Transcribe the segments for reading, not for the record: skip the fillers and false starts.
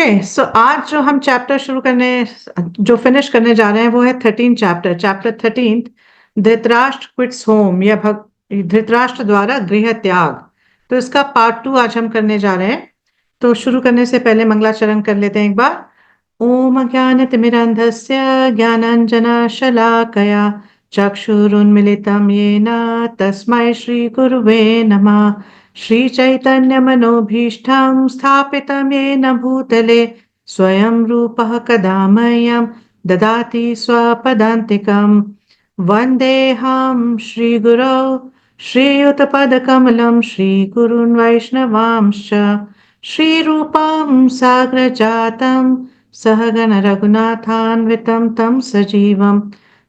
सो आज जो हम चैप्टर जो फिनिश करने जा रहे हैं वो है 13 चैप्टर 13। धृतराष्ट्र क्विट्स होम या धृतराष्ट्र द्वारा गृह त्याग। तो इसका पार्ट 2 आज हम करने जा रहे हैं। तो शुरू करने से पहले मंगलाचरण कर लेते हैं एक बार। ओम ज्ञानतिमिरान्धस्य ज्ञानाञ्जनशलाकया चक्षुरुन्मिलितं येन तस्मै श्रीगुरुवे नमः। श्रीचैतन्यमनोभीष्टं स्थापितं येन भूतले स्वयं रूपः कदा मह्यं ददाति स्वपदान्तिकम्। वन्देऽहं श्रीगुरौ श्रीयुतपदकमलं श्रीगुरून् वैष्णवांश्च श्रीरूपं साग्रजातं सहगण रघुनाथान्वितं तं सजीवं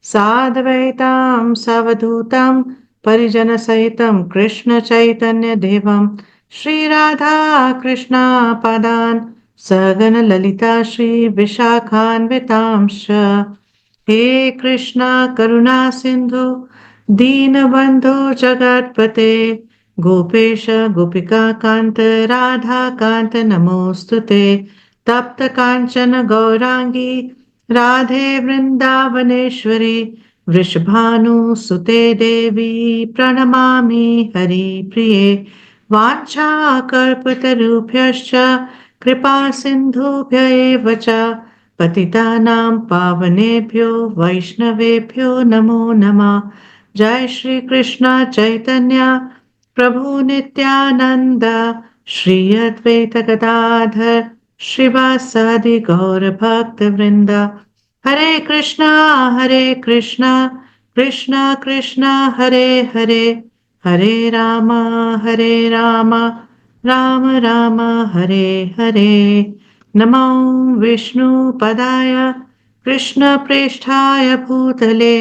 साद्वैतां सावधूतं परिजनसहितं कृष्ण चैतन्य देवं श्रीराधा कृष्णा पादान् सहगण ललिता श्री विशाखान्वितांश्च। हे कृष्णा करुणा सिंधु दीनबंधो जगत्पते गोपेश गोपिका कांत राधा कांत नमोस्तुते। तप्त कांचन गौरांगी राधे वृंदावनेश्वरी वृषभानुसुते देवी प्रणमामि हरिप्रिये। वाञ्छाकल्पतरुभ्यश्च कृपा सिन्धुभ्य एव च पतितानां पावनेभ्यो वैष्णवेभ्यो नमो नमः। जय श्री कृष्ण चैतन्य प्रभु नित्यानंद श्री अद्वैत गदाधर श्रीवासादि गौर भक्त वृंद। हरे कृष्णा कृष्णा कृष्णा हरे हरे हरे राम राम राम हरे हरे। नमो विष्णुपदाय कृष्णप्रेष्ठाय भूतले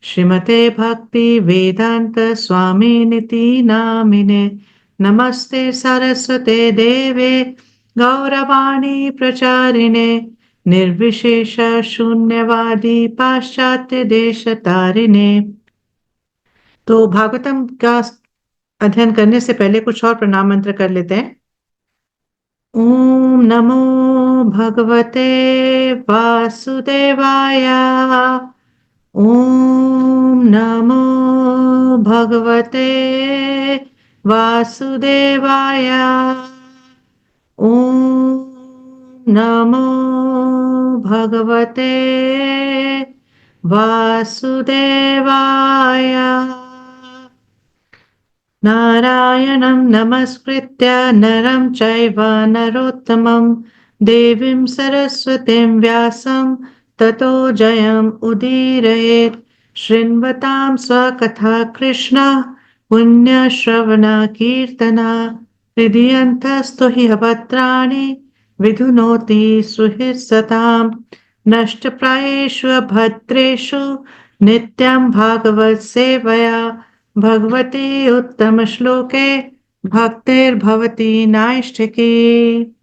श्रीमते भक्ति वेदांत स्वामिनिति नामिने। नमस्ते सरस्वते देवे गौरवाणी प्रचारिणे निर्विशेष शून्यवादी पाश्चात्य देश तारिणे। तो भागवतम का अध्ययन करने से पहले कुछ और प्रणाम मंत्र कर लेते हैं। ओम नमो भगवते वासुदेवाय। ओम नमो भगवते वासुदेवाय। ओम नमो भगवते वासुदेवाय। नारायणं नमस्कृत्य नरं चैव नरोत्तमं देवीं सरस्वतीं व्यासं ततो जयम् उदीरयेत्। शृण्वतां स्वकथा कृष्ण पुण्यश्रवण कीर्तना हृदयन्तस्तु हि भद्राणि विधुनोति सुहृत्सताम्। नष्टप्रायेषु भद्रेषु नित्यं भागवत सेवया भगवती उत्तम श्लोके भक्तिर्भवती नाइष्टिकी।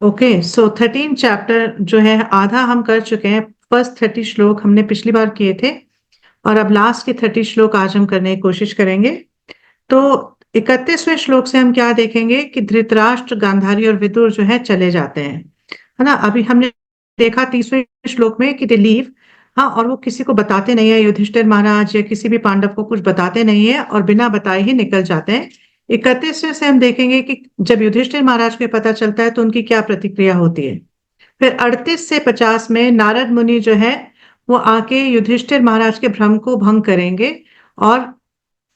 ओके, सो 13 चैप्टर जो है आधा हम कर चुके हैं। फर्स्ट 30 श्लोक हमने पिछली बार किए थे और अब लास्ट के 30 श्लोक आज हम करने की कोशिश करेंगे। तो 31वें श्लोक से हम क्या देखेंगे कि धृतराष्ट्र गांधारी और विदुर जो है चले जाते हैं, है ना। अभी हमने देखा 30वें श्लोक में कि दे लीव, हाँ, और वो किसी को बताते नहीं है, युधिष्ठिर महाराज या किसी भी पांडव को कुछ बताते नहीं है और बिना बताए ही निकल जाते हैं। 31वें से हम देखेंगे कि जब युधिष्ठिर महाराज को पता चलता है तो उनकी क्या प्रतिक्रिया होती है। फिर 38 से 50 में नारद मुनि जो है वो आके युधिष्ठिर महाराज के भ्रम को भंग करेंगे और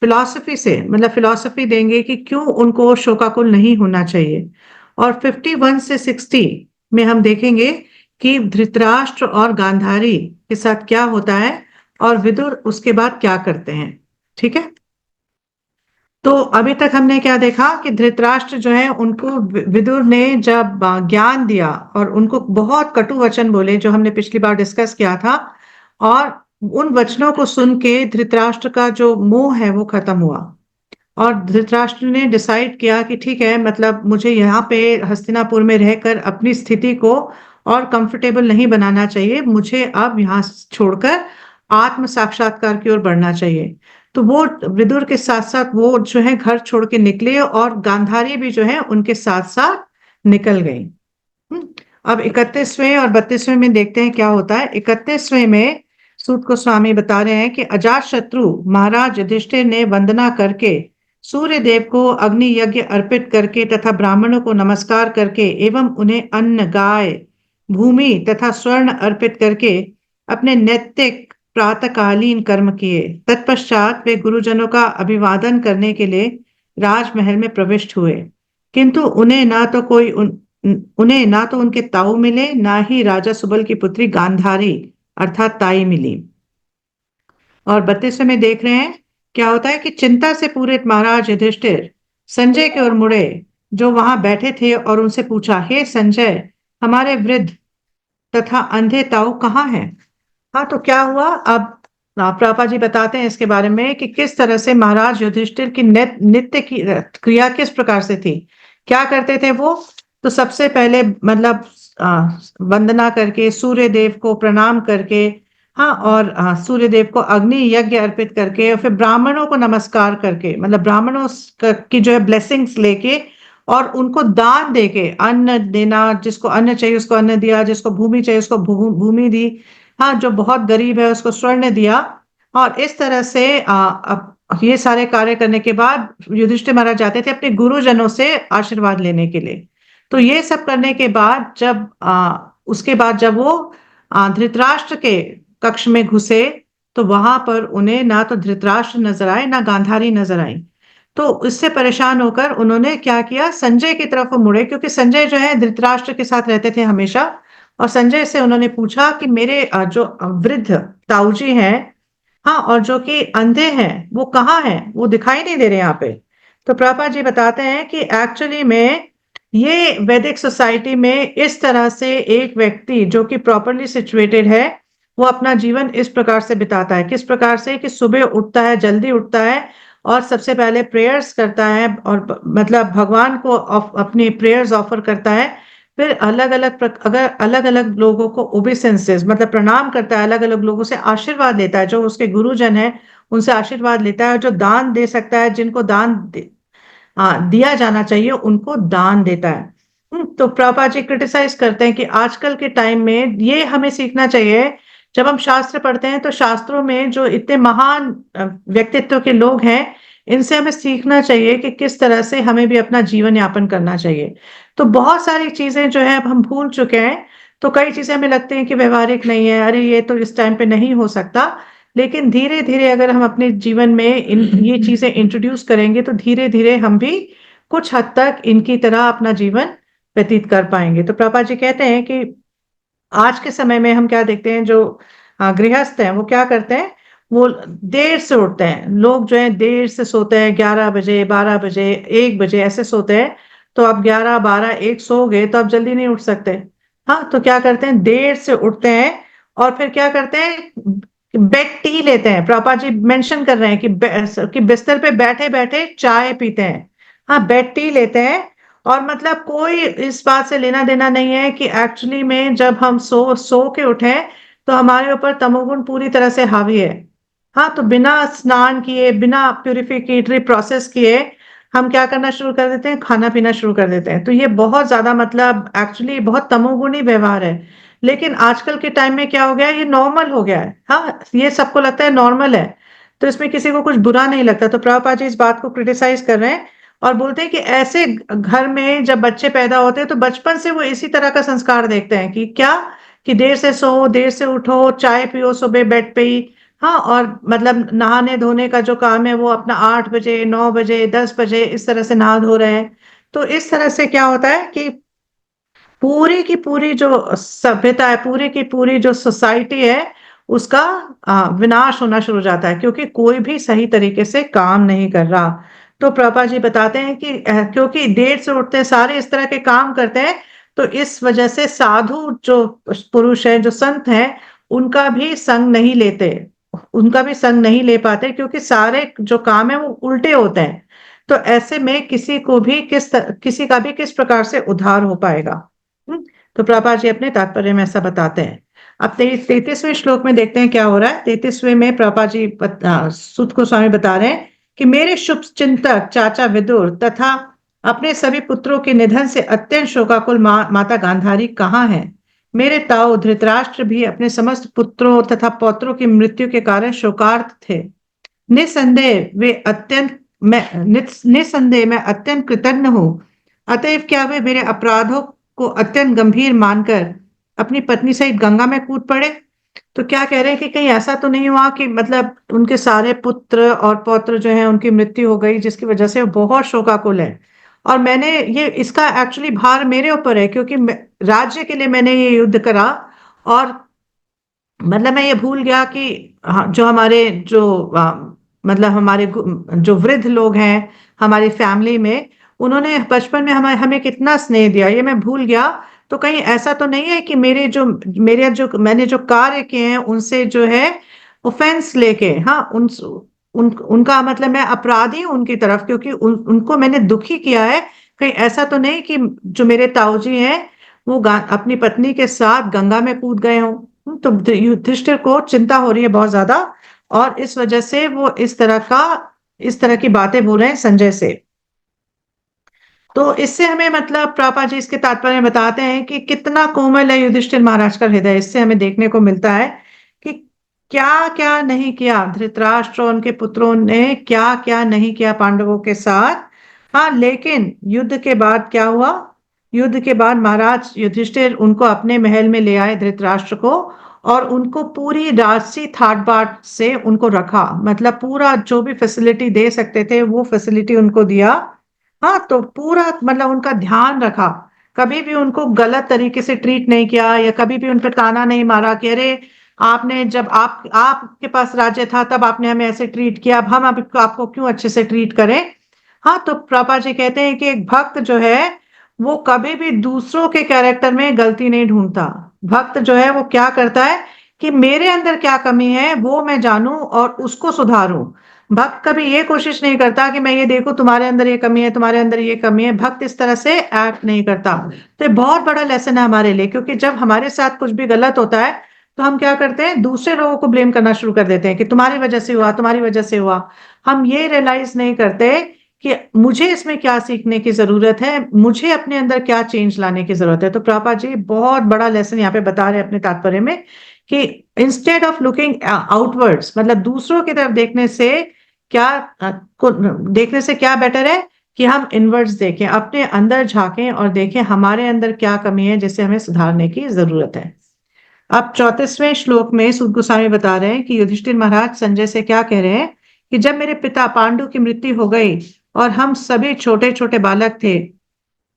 फिलॉसफी से मतलब फिलॉसफी देंगे कि क्यों उनको शोकाकुल नहीं होना चाहिए। और 51 से 60 में हम देखेंगे कि धृतराष्ट्र और गांधारी के साथ क्या होता है और विदुर उसके बाद क्या करते हैं। ठीक है, तो अभी तक हमने क्या देखा कि धृतराष्ट्र जो है उनको विदुर ने जब ज्ञान दिया और उनको बहुत कटु वचन बोले जो हमने पिछली बार डिस्कस किया था, और उन वचनों को सुन के धृतराष्ट्र का जो मोह है वो खत्म हुआ और धृतराष्ट्र ने डिसाइड किया कि ठीक है, मतलब मुझे यहाँ पे हस्तिनापुर में रहकर अपनी स्थिति को और कंफर्टेबल नहीं बनाना चाहिए, मुझे अब यहाँ छोड़कर आत्म साक्षात्कार की ओर बढ़ना चाहिए। तो वो विदुर के साथ साथ वो जो है घर छोड़ के निकले और गांधारी भी जो है उनके साथ साथ निकल गई। हम्म, अब 31वें और 32वें में देखते हैं क्या होता है। 31वें में सूत गोस्वामी बता रहे हैं कि अजात शत्रु महाराज युधिष्ठिर ने वंदना करके सूर्य देव को अग्नि यज्ञ अर्पित करके तथा ब्राह्मणों को नमस्कार करके एवं उन्हें अन्न गाय भूमि तथा स्वर्ण अर्पित करके अपने नैतिक प्रातःकालीन कर्म किए। तत्पश्चात वे गुरुजनों का अभिवादन करने के लिए राजमहल में प्रविष्ट हुए, किंतु उन्हें ना तो उनके ताऊ मिले, ना ही राजा सुबल की पुत्री गांधारी अर्थात ताई मिली। और 32वें में देख रहे हैं क्या होता है कि चिंता से पूरित महाराज युधिष्ठिर संजय की ओर मुड़े, जो वहां बैठे थे, और उनसे पूछा, हे संजय, हमारे वृद्ध तथा अंधे ताऊ कहाँ हैं? हाँ, तो क्या हुआ अब? प्रभुपाद जी बताते हैं इसके बारे में कि किस तरह से महाराज युधिष्ठिर की नित्य की क्रिया किस प्रकार से थी, क्या करते थे वो। तो सबसे पहले मतलब वंदना करके सूर्य देव को प्रणाम करके, हाँ, और सूर्य देव को अग्नि यज्ञ अर्पित करके, और फिर ब्राह्मणों को नमस्कार करके, मतलब ब्राह्मणों की जो है ब्लेसिंग्स लेके, और उनको दान देके अन्न देना, जिसको अन्न चाहिए उसको अन्न दिया, जिसको भूमि चाहिए उसको भूमि दी, हाँ, जो बहुत गरीब है उसको स्वर्ण दिया। और इस तरह से अब ये सारे कार्य करने के बाद युधिष्ठिर महाराज जाते थे अपने गुरुजनों से आशीर्वाद लेने के लिए। तो ये सब करने के बाद जब उसके बाद जब वो धृतराष्ट्र के कक्ष में घुसे, तो वहां पर उन्हें ना तो धृतराष्ट्र नजर आए ना गांधारी नजर आई। तो इससे परेशान होकर उन्होंने क्या किया, संजय की तरफ मुड़े, क्योंकि संजय जो है धृतराष्ट्र के साथ रहते थे हमेशा। और संजय से उन्होंने पूछा कि मेरे जो वृद्ध ताऊजी हैं, हाँ, और जो कि अंधे हैं, वो कहाँ हैं, वो दिखाई नहीं दे रहे यहाँ पे। तो प्रभुपाद जी बताते हैं कि एक्चुअली में ये वैदिक सोसाइटी में इस तरह से एक व्यक्ति जो कि प्रॉपरली सिचुएटेड है, वो अपना जीवन इस प्रकार से बिताता है। किस प्रकार से कि सुबह उठता है, जल्दी उठता है, और सबसे पहले प्रेयर्स करता है, और मतलब भगवान को अपनी प्रेयर्स ऑफर करता है। फिर अलग अलग लोगों को ओबेसेंसेस मतलब प्रणाम करता है, अलग अलग लोगों से आशीर्वाद लेता है, जो उसके गुरुजन है उनसे आशीर्वाद लेता है, और जो दान दे सकता है, जिनको दिया जाना चाहिए उनको दान देता है। तो प्रभुपाद जी क्रिटिसाइज करते हैं कि आजकल के टाइम में ये हमें सीखना चाहिए। जब हम शास्त्र पढ़ते हैं तो शास्त्रों में जो इतने महान व्यक्तित्व के लोग हैं, इनसे हमें सीखना चाहिए कि किस तरह से हमें भी अपना जीवन यापन करना चाहिए। तो बहुत सारी चीजें जो है अब हम भूल चुके हैं। तो कई चीजें हमें लगती हैं कि व्यवहारिक नहीं है, अरे ये तो इस टाइम पे नहीं हो सकता। लेकिन धीरे धीरे अगर हम अपने जीवन में ये चीजें इंट्रोड्यूस करेंगे, तो धीरे धीरे हम भी कुछ हद तक इनकी तरह अपना जीवन व्यतीत कर पाएंगे। तो प्रभुपाद जी कहते हैं कि आज के समय में हम क्या देखते हैं, जो गृहस्थ हैं वो क्या करते हैं, वो देर से उठते हैं। लोग जो है देर से सोते हैं, 11 बजे, 12 बजे, 1 बजे ऐसे सोते हैं। तो अब 11, 12, 1 सो गए तो अब जल्दी नहीं उठ सकते। हाँ, तो क्या करते हैं, देर से उठते हैं, और फिर क्या करते हैं, बेड टी लेते हैं। प्रभुपाद जी मेंशन कर रहे हैं कि बिस्तर पे बैठे बैठे चाय पीते हैं। हाँ, बेड टी लेते हैं। और मतलब कोई इस बात से लेना देना नहीं है कि एक्चुअली में जब हम सो सो के उठे तो हमारे ऊपर तमोगुण पूरी तरह से हावी है। हाँ, तो बिना स्नान किए, बिना प्यूरिफिकेटरी प्रोसेस किए हम क्या करना शुरू कर देते हैं, खाना पीना शुरू कर देते हैं। तो ये बहुत ज्यादा मतलब एक्चुअली बहुत तमोगुणी व्यवहार है। लेकिन आजकल के टाइम में क्या हो गया है, ये नॉर्मल हो गया है। हाँ, ये सबको लगता है नॉर्मल है, तो इसमें किसी को कुछ बुरा नहीं लगता। तो प्रभुपाद जी इस बात को क्रिटिसाइज कर रहे हैं, और बोलते हैं कि ऐसे घर में जब बच्चे पैदा होते हैं तो बचपन से वो इसी तरह का संस्कार देखते हैं कि क्या, कि देर से सो, देर से उठो, चाय पियो सुबह बेड पे ही। हाँ, और मतलब नहाने धोने का जो काम है वो अपना 8 बजे, 9 बजे, 10 बजे इस तरह से नहा धो रहे हैं। तो इस तरह से क्या होता है कि पूरी की पूरी जो सभ्यता है, पूरी की पूरी जो सोसाइटी है, उसका विनाश होना शुरू हो जाता है, क्योंकि कोई भी सही तरीके से काम नहीं कर रहा। तो प्रभा जी बताते हैं कि क्योंकि देर से उठते हैं, सारे इस तरह के काम करते हैं, तो इस वजह से साधु जो पुरुष हैं, जो संत हैं, उनका भी संग नहीं लेते, उनका भी संग नहीं ले पाते, क्योंकि सारे जो काम है वो उल्टे होते हैं। तो ऐसे में किसी को भी किसी का भी किस प्रकार से उद्धार हो पाएगा। हम्म, तो प्रभुपाद जी अपने तात्पर्य में ऐसा बताते हैं। अब 33वें श्लोक में देखते हैं क्या हो रहा है। 33वें में प्रभुपाद जी सूत गोस्वामी बता रहे हैं कि मेरे शुभ चिंतक चाचा विदुर तथा अपने सभी पुत्रों के निधन से अत्यंत शोकाकुल माता गांधारी कहाँ है। मेरे ताऊ धृतराष्ट्र भी अपने समस्त पुत्रों तथा पौत्रों की मृत्यु के कारण शोकार्त थे। निस्संदेह मैं अत्यंत कृतज्ञ हूँ। अतएव क्या वे मेरे अपराधों को अत्यंत गंभीर मानकर अपनी पत्नी सहित गंगा में कूद पड़े। तो क्या कह रहे हैं कि कहीं ऐसा तो नहीं हुआ कि मतलब उनके सारे पुत्र और पौत्र जो हैं उनकी मृत्यु हो गई, जिसकी वजह से वो बहुत शोकाकुल है। और मैंने ये इसका एक्चुअली भार मेरे ऊपर है, क्योंकि राज्य के लिए मैंने ये युद्ध करा। और मतलब मैं ये भूल गया कि जो हमारे जो मतलब हमारे जो वृद्ध लोग हैं हमारी फैमिली में, उन्होंने बचपन में हमें हमें कितना स्नेह दिया, ये मैं भूल गया। तो कहीं ऐसा तो नहीं है कि मेरे जो मैंने जो कार्य किए हैं उनसे जो है ऑफेंस लेके, हाँ उनका मतलब मैं अपराधी हूं उनकी तरफ, क्योंकि उनको मैंने दुखी किया है। कहीं ऐसा तो नहीं कि जो मेरे ताऊजी हैं वो अपनी पत्नी के साथ गंगा में कूद गए हों। तो युधिष्ठिर को चिंता हो रही है बहुत ज्यादा, और इस वजह से वो इस तरह की बातें बोल रहे हैं संजय से। तो इससे हमें मतलब प्रभुपाद जी इसके तात्पर्य में बताते हैं कि कितना कोमल है युधिष्ठिर महाराज का हृदय। इससे हमें देखने को मिलता है कि क्या क्या नहीं किया धृतराष्ट्र और उनके पुत्रों ने, क्या क्या नहीं किया पांडवों के साथ। हाँ, लेकिन युद्ध के बाद क्या हुआ। युद्ध के बाद महाराज युधिष्ठिर उनको अपने महल में ले आए धृतराष्ट्र को, और उनको पूरी राजसी ठाट बाट से उनको रखा, मतलब पूरा जो भी फैसिलिटी दे सकते थे वो फैसिलिटी उनको दिया। हाँ, तो पूरा मतलब उनका ध्यान रखा, कभी भी उनको गलत तरीके से ट्रीट नहीं किया, या कभी भी उन पर ताना नहीं मारा कि अरे आपने जब आपके पास राज्य था तब आपने हमें ऐसे ट्रीट किया, अब हम आपको क्यों अच्छे से ट्रीट करें। हाँ, तो प्रभुपाद जी कहते हैं कि एक भक्त जो है वो कभी भी दूसरों के कैरेक्टर में गलती नहीं ढूंढता। भक्त जो है वो क्या करता है कि मेरे अंदर क्या कमी है वो मैं जानूं और उसको सुधारूं। भक्त कभी ये कोशिश नहीं करता कि मैं ये देखूं तुम्हारे अंदर ये कमी है, तुम्हारे अंदर ये कमी है। भक्त इस तरह से एक्ट नहीं करता। तो ये बहुत बड़ा लेसन है हमारे लिए, क्योंकि जब हमारे साथ कुछ भी गलत होता है तो हम क्या करते हैं, दूसरे लोगों को ब्लेम करना शुरू कर देते हैं कि तुम्हारी वजह से हुआ, तुम्हारी वजह से हुआ। हम ये रियलाइज नहीं करते कि मुझे इसमें क्या सीखने की जरूरत है, मुझे अपने अंदर क्या चेंज लाने की जरूरत है। तो प्रभुपाद जी बहुत बड़ा लेसन यहाँ पे बता रहे हैं अपने तात्पर्य में कि इंस्टेड ऑफ लुकिंग आउटवर्ड्स, मतलब दूसरों की तरफ क्या देखने से क्या बेटर है कि हम इनवर्ड्स देखें, अपने अंदर झांकें और देखें हमारे अंदर क्या कमी है जिसे हमें सुधारने की जरूरत है। अब 34वें श्लोक में सूत गोस्वामी बता रहे हैं कि युधिष्ठिर महाराज संजय से क्या कह रहे हैं कि जब मेरे पिता पांडु की मृत्यु हो गई और हम सभी छोटे छोटे बालक थे,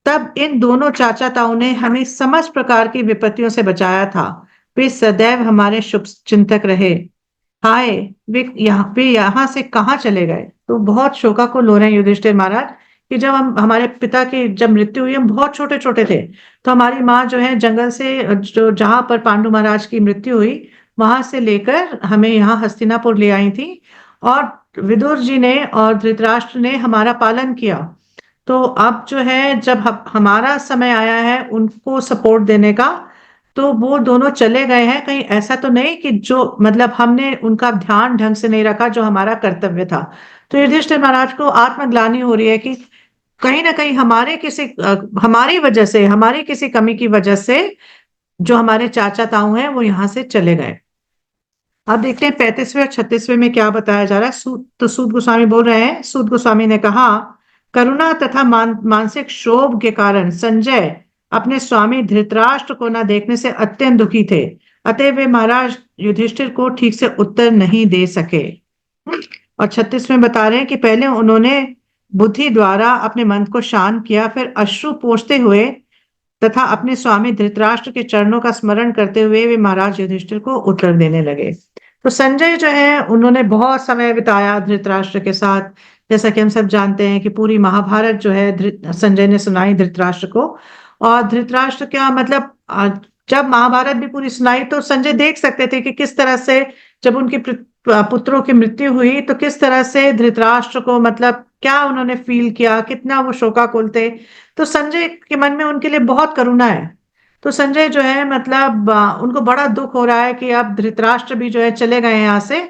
तब इन दोनों चाचा ताऊ ने हमें समस्त प्रकार की विपत्तियों से बचाया था। वे सदैव हमारे शुभ चिंतक रहे। हाय, वे यहाँ से कहाँ चले गए। तो बहुत शोकाकुल हो रहे हैं युधिष्ठिर महाराज कि जब हमारे पिता की जब मृत्यु हुई हम बहुत छोटे छोटे थे, तो हमारी माँ जो है जंगल से जो जहां पर पांडु महाराज की मृत्यु हुई वहां से लेकर हमें यहाँ हस्तिनापुर ले आई थी, और विदुर जी ने और धृतराष्ट्र ने हमारा पालन किया। तो अब जो है जब हमारा समय आया है उनको सपोर्ट देने का, तो वो दोनों चले गए हैं। कहीं ऐसा तो नहीं कि जो मतलब हमने उनका ध्यान ढंग से नहीं रखा जो हमारा कर्तव्य था। तो युधिष्ठिर महाराज को आत्मग्लानि हो रही है कि कहीं ना कहीं हमारी वजह से, हमारी किसी कमी की वजह से जो हमारे चाचा ताऊ हैं वो यहाँ से चले गए। अब देखते हैं 35वें और 36वें में क्या बताया जा रहा है। सूत गोस्वामी बोल रहे हैं। सूत गोस्वामी ने कहा, करुणा तथा मानसिक क्षोभ के कारण संजय अपने स्वामी धृतराष्ट्र को न देखने से अत्यंत दुखी थे। अतः वे महाराज युधिष्ठिर को ठीक से उत्तर नहीं दे सके। और 36 में बता रहे हैं कि पहले उन्होंने बुद्धि द्वारा अपने मन को शांत किया, फिर अश्रु पोंछते हुए तथा अपने स्वामी धृतराष्ट्र के चरणों का स्मरण करते हुए वे महाराज युधिष्ठिर को उत्तर देने लगे। तो संजय जो है उन्होंने बहुत समय बिताया धृतराष्ट्र के साथ। जैसा कि हम सब जानते हैं कि पूरी महाभारत जो है संजय ने सुनाई धृतराष्ट्र को। और धृतराष्ट्र क्या मतलब जब महाभारत भी पूरी सुनाई तो संजय देख सकते थे कि किस तरह से जब उनके पुत्रों की मृत्यु हुई तो किस तरह से धृतराष्ट्र को मतलब क्या उन्होंने फील किया, कितना वो शोकाकुल थे। तो संजय के मन में उनके लिए बहुत करुणा है। तो संजय जो है मतलब उनको बड़ा दुख हो रहा है कि अब धृतराष्ट्र भी जो है चले गए हैं यहाँ से।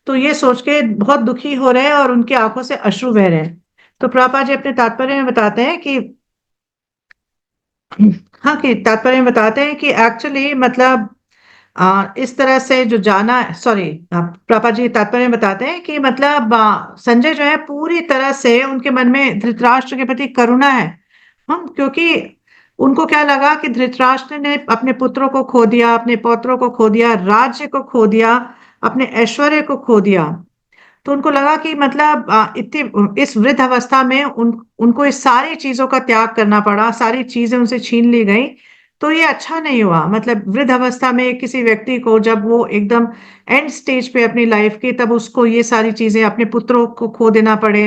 तो ये सोच के बहुत दुखी हो रहे हैं और उनकी आंखों से अश्रु बह रहे हैं। तो प्रभुपाद जी अपने तात्पर्य में बताते हैं कि हाँ, कि तात्पर्य में बताते हैं कि एक्चुअली मतलब इस तरह से जो जाना, सॉरी, पापा जी तात्पर्य में बताते हैं कि मतलब संजय जो है पूरी तरह से उनके मन में धृतराष्ट्र के प्रति करुणा है। हम क्योंकि उनको क्या लगा कि धृतराष्ट्र ने अपने पुत्रों को खो दिया, अपने पौत्रों को खो दिया, राज्य को खो दिया, अपने ऐश्वर्य को खो दिया। तो उनको लगा कि मतलब इतनी इस वृद्ध अवस्था में उनको इस सारी चीजों का त्याग करना पड़ा, सारी चीजें उनसे छीन ली गई। तो ये अच्छा नहीं हुआ। मतलब वृद्ध अवस्था में किसी व्यक्ति को जब वो एकदम एंड स्टेज पे अपनी लाइफ की, तब उसको ये सारी चीजें, अपने पुत्रों को खो देना पड़े,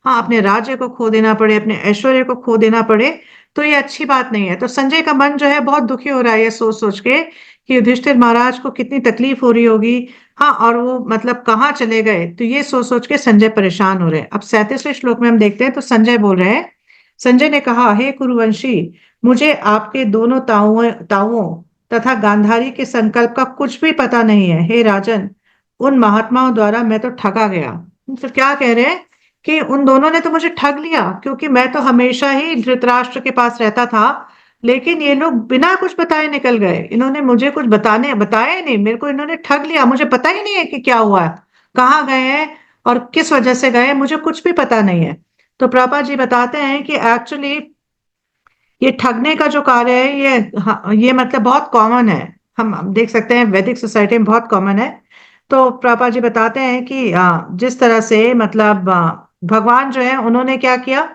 हाँ, अपने राज्य को खो देना पड़े, अपने ऐश्वर्य को खो देना पड़े, तो ये अच्छी बात नहीं है। तो संजय का मन जो है बहुत दुखी हो रहा है ये सोच सोच के कि युधिष्ठिर महाराज को कितनी तकलीफ हो रही होगी। हाँ, और वो मतलब कहाँ चले गए, तो ये सोच सोच के संजय परेशान हो रहे हैं। अब 37वें श्लोक में हम देखते हैं तो संजय बोल रहे हैं। संजय ने कहा, हे कुरुवंशी, मुझे आपके दोनों ताउओं ताउओं तथा गांधारी के संकल्प का कुछ भी पता नहीं है। हे राजन, उन महात्माओं द्वारा मैं तो ठगा गया। तो क्या कह रहे हैं कि उन दोनों ने तो मुझे ठग लिया, क्योंकि मैं तो हमेशा ही धृतराष्ट्र के पास रहता था, लेकिन ये लोग बिना कुछ बताए निकल गए। इन्होंने मुझे कुछ बताया ही नहीं, मेरे को इन्होंने ठग लिया। मुझे पता ही नहीं है कि क्या हुआ है, कहाँ गए हैं और किस वजह से गए हैं, मुझे कुछ भी पता नहीं है। तो प्रभा जी बताते हैं कि एक्चुअली ये ठगने का जो कार्य है, हाँ, ये मतलब बहुत कॉमन है। हम देख सकते हैं वैदिक सोसाइटी में बहुत कॉमन है। तो प्रभा जी बताते हैं कि जिस तरह से मतलब भगवान जो है उन्होंने क्या किया,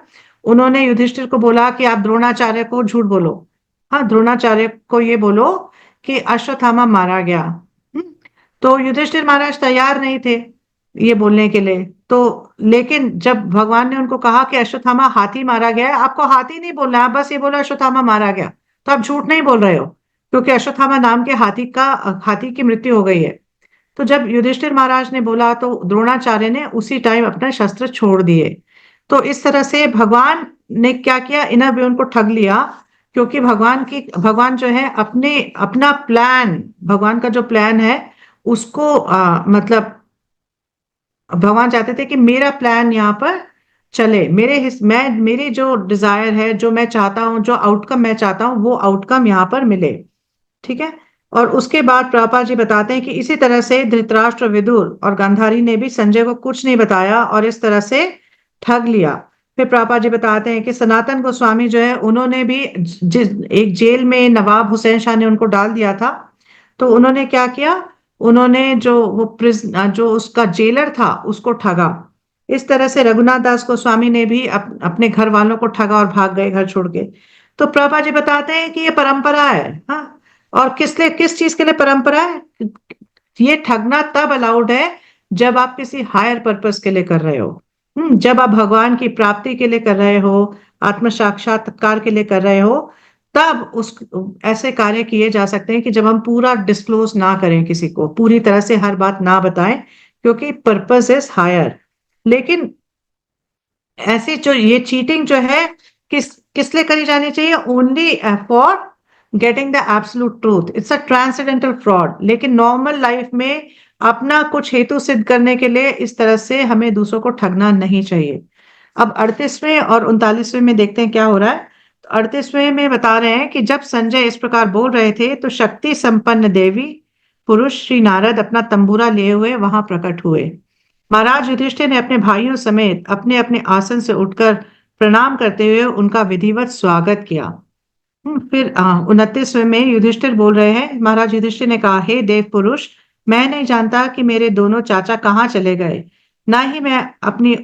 उन्होंने युधिष्ठिर को बोला कि आप द्रोणाचार्य को झूठ बोलो। हाँ, द्रोणाचार्य को ये बोलो कि अश्वत्थामा मारा गया। हम्म, तो युधिष्ठिर महाराज तैयार नहीं थे ये बोलने के लिए। तो लेकिन जब भगवान ने उनको कहा कि अश्वत्थामा हाथी मारा गया है, आपको हाथी नहीं बोलना है, आप बस ये बोलो अश्वत्थामा मारा गया, तो आप झूठ नहीं बोल रहे हो, क्योंकि अश्वत्थामा नाम के हाथी की मृत्यु हो गई है। तो जब युधिष्ठिर महाराज ने बोला तो द्रोणाचार्य ने उसी टाइम अपना शस्त्र छोड़ दिए। तो इस तरह से भगवान ने क्या किया, इन भी उनको ठग लिया। क्योंकि भगवान जो है अपने अपना प्लान, भगवान का जो प्लान है उसको मतलब भगवान चाहते थे कि मेरा प्लान यहाँ पर चले, मेरी जो डिजायर है, जो मैं चाहता हूँ, जो आउटकम मैं चाहता हूँ, वो आउटकम यहाँ पर मिले। ठीक है। और उसके बाद प्रभुपाद जी बताते हैं कि इसी तरह से धृतराष्ट्र, विदुर और गांधारी ने भी संजय को कुछ नहीं बताया और इस तरह से ठग लिया। फिर प्रभुपाद जी बताते हैं कि सनातन गोस्वामी जो है उन्होंने भी एक जेल में नवाब हुसैन शाह ने उनको डाल दिया था। तो उन्होंने क्या किया, उन्होंने जो उसका जेलर था उसको ठगा। इस तरह से रघुनाथ दास गोस्वामी ने भी अपने घर वालों को ठगा और भाग गए घर छोड़ के। तो प्रभा जी बताते हैं कि ये परंपरा है। हाँ, और किस चीज के लिए परंपरा है, ये ठगना तब अलाउड है जब आप किसी हायर पर्पस के लिए कर रहे हो। जब आप भगवान की प्राप्ति के लिए कर रहे हो, आत्म साक्षात्कार के लिए कर रहे हो, तब उस ऐसे कार्य किए जा सकते हैं कि जब हम पूरा डिस्क्लोज ना करें, किसी को पूरी तरह से हर बात ना बताएं, क्योंकि पर्पस इज हायर। लेकिन ऐसी जो ये चीटिंग जो है, किस लिए करी जानी चाहिए, only for getting the absolute truth. It's a transcendental fraud. लेकिन नॉर्मल लाइफ में अपना कुछ हेतु सिद्ध करने के लिए इस तरह से हमें दूसरों को ठगना नहीं चाहिए। अब 38वें और 39वें में देखते हैं क्या हो रहा है। तो 38वें में बता रहे हैं कि जब संजय इस प्रकार बोल रहे थे तो शक्ति संपन्न देवी पुरुष श्री नारद अपना तंबूरा लिए हुए वहां प्रकट हुए। महाराज युधिष्ठिर ने अपने भाइयों समेत अपने अपने आसन से उठकर प्रणाम करते हुए उनका विधिवत स्वागत किया। फिर 29वें में युधिष्ठिर बोल रहे हैं। महाराज युधिष्ठिर ने कहा, हे देव पुरुष, मैं नहीं जानता कि मेरे दोनों चाचा कहाँ चले गए, ना ही मैं अपनी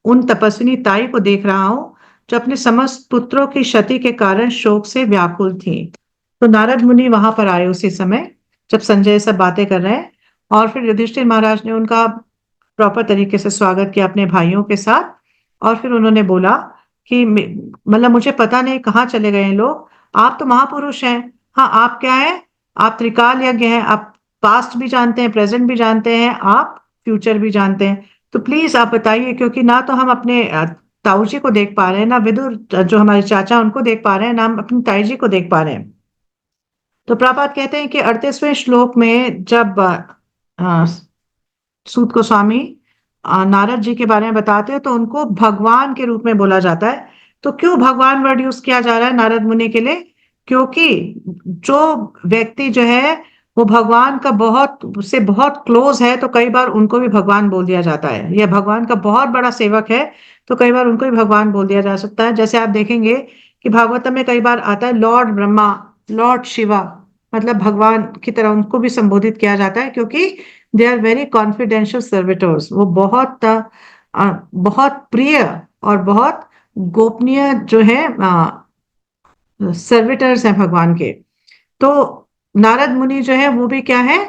उन तपस्विनी ताई को देख रहा हूं जो अपने समस्त पुत्रों की क्षति के कारण शोक से व्याकुल थी। तो नारद मुनि वहां पर आए उसी समय जब संजय सब बातें कर रहे हैं। और फिर युधिष्ठिर महाराज ने उनका प्रॉपर तरीके से स्वागत किया अपने भाइयों के साथ। और फिर उन्होंने बोला कि मतलब मुझे पता नहीं कहाँ चले गए हैं लोग, आप तो महापुरुष हैं। हाँ, आप क्या है, आप त्रिकाल यज्ञ हैं, आप पास्ट भी जानते हैं, प्रेजेंट भी जानते हैं, आप फ्यूचर भी जानते हैं। तो प्लीज आप बताइए, क्योंकि ना तो हम अपने ताऊ जी को देख पा रहे हैं, ना विदुर जो हमारे चाचा उनको देख पा रहे हैं, ना हम अपनी ताई जी को देख पा रहे हैं। तो प्रभुपाद कहते हैं कि 38वें श्लोक में जब सूत गोस्वामी नारद जी के बारे में बताते हैं तो उनको भगवान के रूप में बोला जाता है। तो क्यों भगवान वर्ड यूज किया जा रहा है नारद मुनि के लिए? क्योंकि जो व्यक्ति जो है वो भगवान का बहुत से बहुत क्लोज है, तो कई बार उनको भी भगवान बोल दिया जाता है। यह भगवान का बहुत बड़ा सेवक है, तो कई बार उनको भी भगवान बोल दिया जा सकता है। जैसे आप देखेंगे कि भागवतम में कई बार आता है लॉर्ड ब्रह्मा, लॉर्ड शिवा, मतलब भगवान की तरह उनको भी संबोधित किया जाता है, क्योंकि they are very confidential servitors. वो बहुत प्रिय और बहुत गोपनीय जो है सर्विटर्स हैं भगवान के। तो नारद मुनि जो है वो भी क्या है,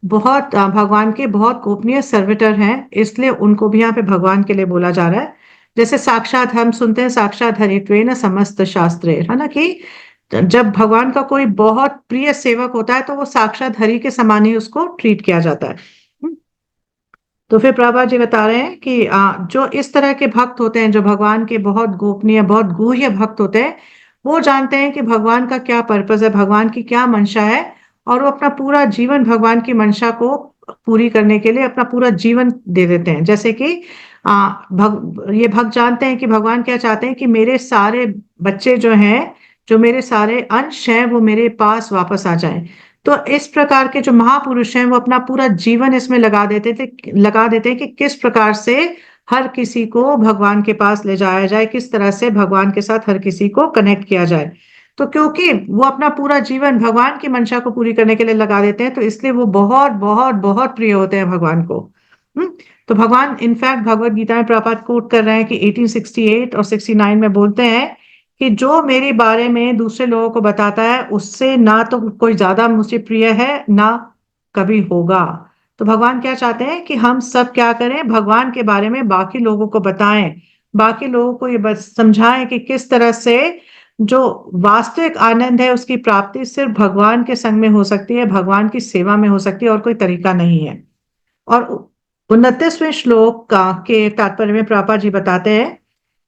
बहुत भगवान के बहुत गोपनीय सर्विटर हैं, इसलिए उनको भी यहाँ पे भगवान के लिए बोला जा रहा है। जैसे साक्षात हम सुनते हैं साक्षात हरित्वेन समस्त शास्त्रे, है ना, कि जब भगवान का कोई बहुत प्रिय सेवक होता है तो वो साक्षात हरि के समान ही उसको ट्रीट किया जाता है। तो फिर प्रभुपाद जी बता रहे हैं कि जो इस तरह के भक्त होते हैं, जो भगवान के बहुत गोपनीय बहुत गुह्य भक्त होते हैं, वो जानते हैं कि भगवान का क्या पर्पस है, भगवान की क्या मंशा है, और वो अपना पूरा जीवन भगवान की मंशा को पूरी करने के लिए अपना पूरा जीवन दे देते हैं। जैसे कि ये भक्त जानते हैं कि भगवान क्या चाहते हैं, कि मेरे सारे बच्चे जो हैं, जो मेरे सारे अंश हैं, वो मेरे पास वापस आ जाएं। तो इस प्रकार के जो महापुरुष हैं वो अपना पूरा जीवन इसमें लगा देते हैं कि किस प्रकार से हर किसी को भगवान के पास ले जाया जाए, किस तरह से भगवान के साथ हर किसी को कनेक्ट किया जाए। तो क्योंकि वो अपना पूरा जीवन भगवान की मंशा को पूरी करने के लिए लगा देते हैं, तो इसलिए वो बहुत बहुत बहुत प्रिय होते हैं भगवान को। हम्म तो भगवान इनफैक्ट भगवत गीता में प्रपात कोट कर रहे हैं कि 1868 और 69 में बोलते हैं कि जो मेरे बारे में दूसरे लोगों को बताता है उससे ना तो कोई ज्यादा मुझे प्रिय है, ना कभी होगा। तो भगवान क्या चाहते हैं कि हम सब क्या करें, भगवान के बारे में बाकी लोगों को बताएं, बाकी लोगों को ये बस समझाएं कि किस तरह से जो वास्तविक आनंद है उसकी प्राप्ति सिर्फ भगवान के संग में हो सकती है, भगवान की सेवा में हो सकती है, और कोई तरीका नहीं है। और 29वें श्लोक का के तात्पर्य में प्रभुपाद जी बताते हैं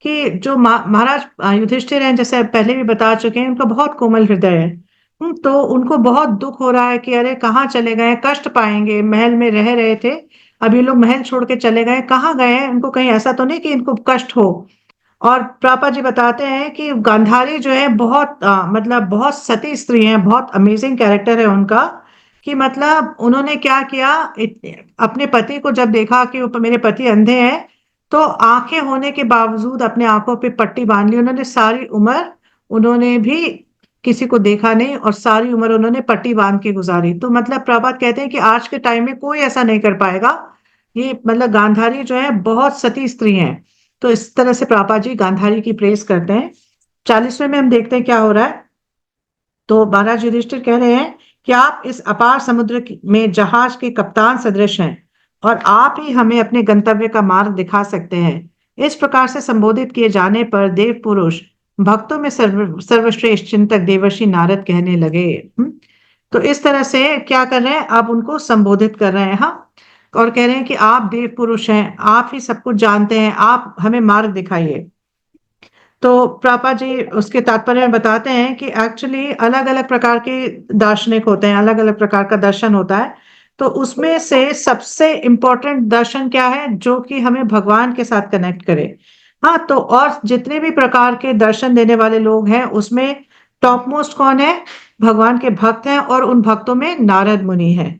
कि जो महाराज युधिष्ठिर हैं, जैसे पहले भी बता चुके हैं, उनका बहुत कोमल हृदय है। तो उनको बहुत दुख हो रहा है कि अरे कहाँ चले गए, कष्ट पाएंगे, महल में रह रहे थे, अब ये लोग महल छोड़ के चले गए, कहाँ गए हैं, उनको कहीं ऐसा तो नहीं कि इनको कष्ट हो। और पापा जी बताते हैं कि गांधारी जो है बहुत मतलब बहुत सती स्त्री है, बहुत अमेजिंग कैरेक्टर है उनका। कि मतलब उन्होंने क्या किया, अपने पति को जब देखा कि मेरे पति अंधे हैं, तो आंखें होने के बावजूद अपने आंखों पे पट्टी बांध ली उन्होंने। सारी उम्र उन्होंने भी किसी को देखा नहीं, और सारी उम्र उन्होंने पट्टी बांध के गुजारी। तो मतलब प्रभात कहते हैं कि आज के टाइम में कोई ऐसा नहीं कर पाएगा। ये मतलब गांधारी जो है बहुत सती स्त्री हैं। तो इस तरह से पापा जी गांधारी की प्रेस करते हैं। 40वें में हम देखते हैं क्या हो रहा है। तो महाराज युधिष्ठिर कह रहे हैं कि आप इस अपार समुद्र में जहाज के कप्तान सदृश हैं, और आप ही हमें अपने गंतव्य का मार्ग दिखा सकते हैं। इस प्रकार से संबोधित किए जाने पर देव पुरुष भक्तों में सर्वश्रेष्ठ चिंतक देवर्षि नारद कहने लगे। तो इस तरह से क्या कर रहे हैं, आप उनको संबोधित कर रहे हैं। हाँ, और कह रहे हैं कि आप देव पुरुष हैं, आप ही सब कुछ जानते हैं, आप हमें मार्ग दिखाइए। तो पापा जी उसके तात्पर्य में बताते हैं कि एक्चुअली अलग अलग प्रकार के दार्शनिक होते हैं, अलग अलग प्रकार का दर्शन होता है। तो उसमें से सबसे इंपॉर्टेंट दर्शन क्या है, जो कि हमें भगवान के साथ कनेक्ट करे। हाँ, तो और जितने भी प्रकार के दर्शन देने वाले लोग हैं उसमें टॉप मोस्ट कौन है, भगवान के भक्त हैं, और उन भक्तों में नारद मुनि है।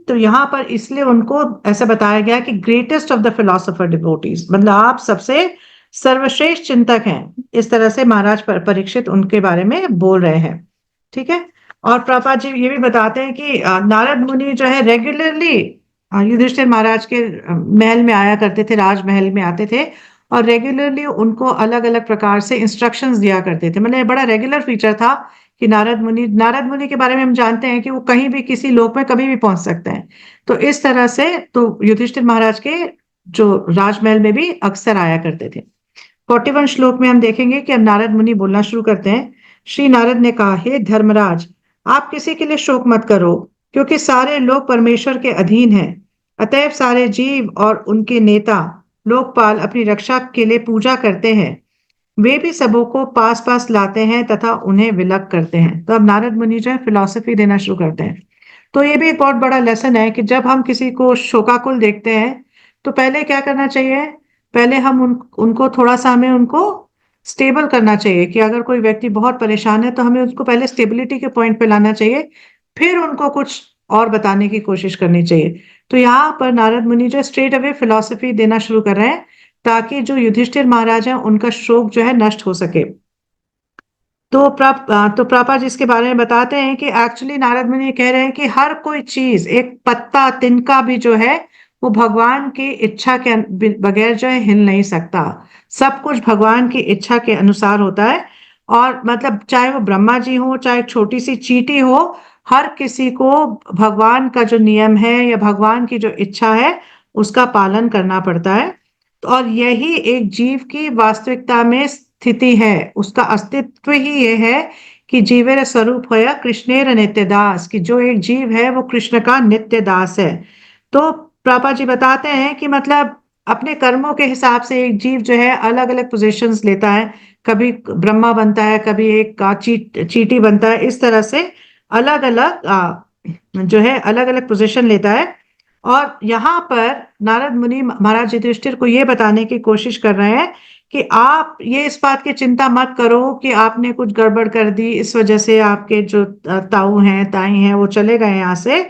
तो यहाँ पर इसलिए उनको ऐसा बताया गया कि greatest of the philosopher devotees, मतलब आप सबसे सर्वश्रेष्ठ चिंतक हैं। इस तरह से महाराज परीक्षित उनके बारे में बोल रहे हैं। ठीक है। और प्रभुपाद जी ये भी बताते हैं कि नारद मुनि जो है रेगुलरली युधिष्ठिर महाराज के महल में आया करते थे, राजमहल में आते थे, और रेगुलरली उनको अलग अलग प्रकार से इंस्ट्रक्शंस दिया करते थे। मतलब बड़ा रेगुलर फीचर था कि नारद मुनि के बारे में हम जानते हैं कि वो कहीं भी किसी लोक में कभी भी पहुंच सकते हैं। तो इस तरह से तो युधिष्ठिर महाराज के जो राजमहल में भी अक्सर आया करते थे। 41 श्लोक में हम देखेंगे कि अब नारद मुनि बोलना शुरू करते हैं। श्री नारद ने कहा, हे धर्मराज, आप किसी के लिए शोक मत करो, क्योंकि सारे लोग परमेश्वर के अधीन हैं। अतएव सारे जीव और उनके नेता लोकपाल अपनी रक्षा के लिए पूजा करते हैं। वे भी सबों को पास पास लाते हैं तथा उन्हें विलग करते हैं। तो अब नारद मुनि जो है फिलॉसफी देना शुरू करते हैं। तो ये भी एक बहुत बड़ा लेसन है कि जब हम किसी को शोकाकुल देखते हैं तो पहले क्या करना चाहिए। पहले हम उनको थोड़ा सा हमें उनको स्टेबल करना चाहिए कि अगर कोई व्यक्ति बहुत परेशान है तो हमें उसको पहले स्टेबिलिटी के पॉइंट पे लाना चाहिए, फिर उनको कुछ और बताने की कोशिश करनी चाहिए। तो यहाँ पर नारद मुनि जो स्ट्रेट अवे फिलॉसफी देना शुरू कर रहे हैं ताकि जो युधिष्ठिर महाराज है उनका शोक जो है नष्ट हो सके। तो प्रभा जी इसके बारे में बताते हैं कि एक्चुअली नारद मुनि ये कह रहे हैं कि हर कोई चीज, एक पत्ता तिनका भी जो है वो भगवान की इच्छा के बगैर जो है हिल नहीं सकता। सब कुछ भगवान की इच्छा के अनुसार होता है। और मतलब चाहे वो ब्रह्मा जी हो, चाहे छोटी सी चींटी हो, हर किसी को भगवान का जो नियम है या भगवान की जो इच्छा है उसका पालन करना पड़ता है। और यही एक जीव की वास्तविकता में स्थिति है। उसका अस्तित्व ही ये है कि जीवेर स्वरूप होया कृष्णेर नित्य दास, कि जो एक जीव है वो कृष्ण का नित्य दास है। तो पापा जी बताते हैं कि मतलब अपने कर्मों के हिसाब से एक जीव जो है अलग अलग पोजीशंस लेता है। कभी ब्रह्मा बनता है, कभी एक चीटी बनता है। इस तरह से अलग अलग जो है अलग अलग पोजीशन लेता है। और यहाँ पर नारद मुनि महाराज युधिष्ठिर को ये बताने की कोशिश कर रहे हैं कि आप ये इस बात की चिंता मत करो कि आपने कुछ गड़बड़ कर दी, इस वजह से आपके जो ताऊ हैं ताई हैं वो चले गए यहाँ से।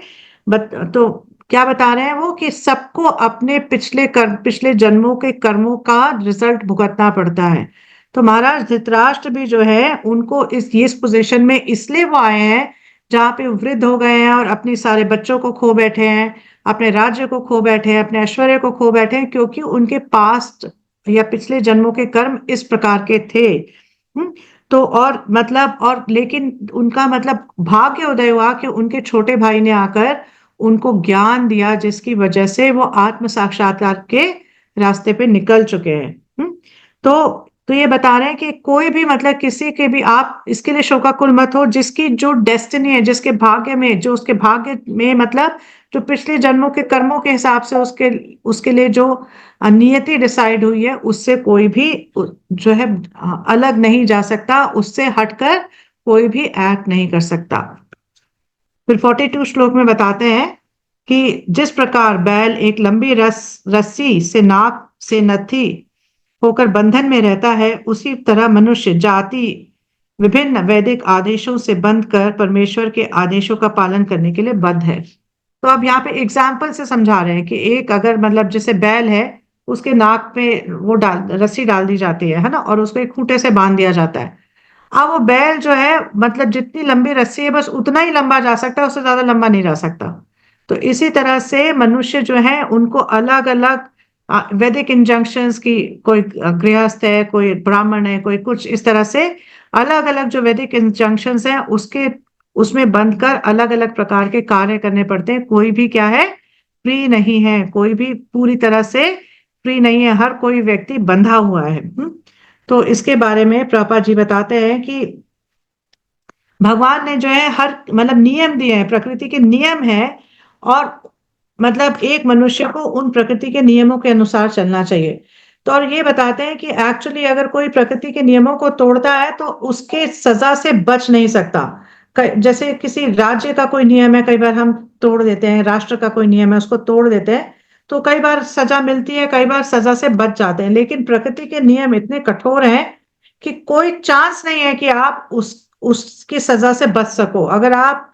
तो क्या बता रहे हैं वो कि सबको अपने पिछले जन्मों के कर्मों का रिजल्ट भुगतना पड़ता है। तो महाराज धृतराष्ट्र भी जो है उनको इस पोजीशन में इसलिए वो आए हैं जहाँ पे वो वृद्ध हो गए हैं और अपने सारे बच्चों को खो बैठे हैं, अपने राज्य को खो बैठे हैं, अपने ऐश्वर्य को खो बैठे हैं, क्योंकि उनके पास्ट या पिछले जन्मों के कर्म इस प्रकार के थे। तो और मतलब और लेकिन उनका मतलब भाग्य उदय हुआ कि उनके छोटे भाई ने आकर उनको ज्ञान दिया, जिसकी वजह से वो आत्म साक्षात्कार के रास्ते पे निकल चुके हैं। तो ये बता रहे हैं कि कोई भी मतलब किसी के भी आप इसके लिए शोकाकुल मत हो, जिसकी जो डेस्टिनी है, जिसके भाग्य में जो उसके भाग्य में मतलब जो पिछले जन्मों के कर्मों के हिसाब से उसके उसके लिए जो नियति डिसाइड हुई है, उससे कोई भी जो है अलग नहीं जा सकता, उससे हटकर कोई भी एक्ट नहीं कर सकता। फिर 42 श्लोक में बताते हैं कि जिस प्रकार बैल एक लंबी रस्सी से नाक से नथी होकर बंधन में रहता है, उसी तरह मनुष्य जाति विभिन्न वैदिक आदेशों से बंध कर परमेश्वर के आदेशों का पालन करने के लिए बद्ध है। तो अब यहाँ पे एग्जाम्पल से समझा रहे हैं कि एक अगर मतलब जैसे बैल है, उसके नाक पे वो रस्सी डाल दी जाती है ना, और उसको एक खूंटे से बांध दिया जाता है। अब वो बैल जो है मतलब जितनी लंबी रस्सी है बस उतना ही लंबा जा सकता है, उससे ज्यादा लंबा नहीं जा सकता। तो इसी तरह से मनुष्य जो है उनको अलग अलग वैदिक इंजंक्शंस की, कोई गृहस्थ है, कोई ब्राह्मण है, कोई कुछ, इस तरह से अलग अलग जो वैदिक इंजंक्शंस हैं उसके उसमें बंध कर अलग अलग प्रकार के कार्य करने पड़ते हैं। कोई भी क्या है, फ्री नहीं है, कोई भी पूरी तरह से फ्री नहीं है, हर कोई व्यक्ति बंधा हुआ है। तो इसके बारे में प्रभा जी बताते हैं कि भगवान ने जो है हर मतलब नियम दिए हैं, प्रकृति के नियम है, और मतलब एक मनुष्य को उन प्रकृति के नियमों के अनुसार चलना चाहिए। तो और ये बताते हैं कि एक्चुअली अगर कोई प्रकृति के नियमों को तोड़ता है तो उसके सजा से बच नहीं सकता। जैसे किसी राज्य का कोई नियम है, कई बार हम तोड़ देते हैं, राष्ट्र का कोई नियम है उसको तोड़ देते हैं, तो कई बार सजा मिलती है, कई बार सजा से बच जाते हैं। लेकिन प्रकृति के नियम इतने कठोर हैं कि कोई चांस नहीं है कि आप उसकी सजा से बच सको। अगर आप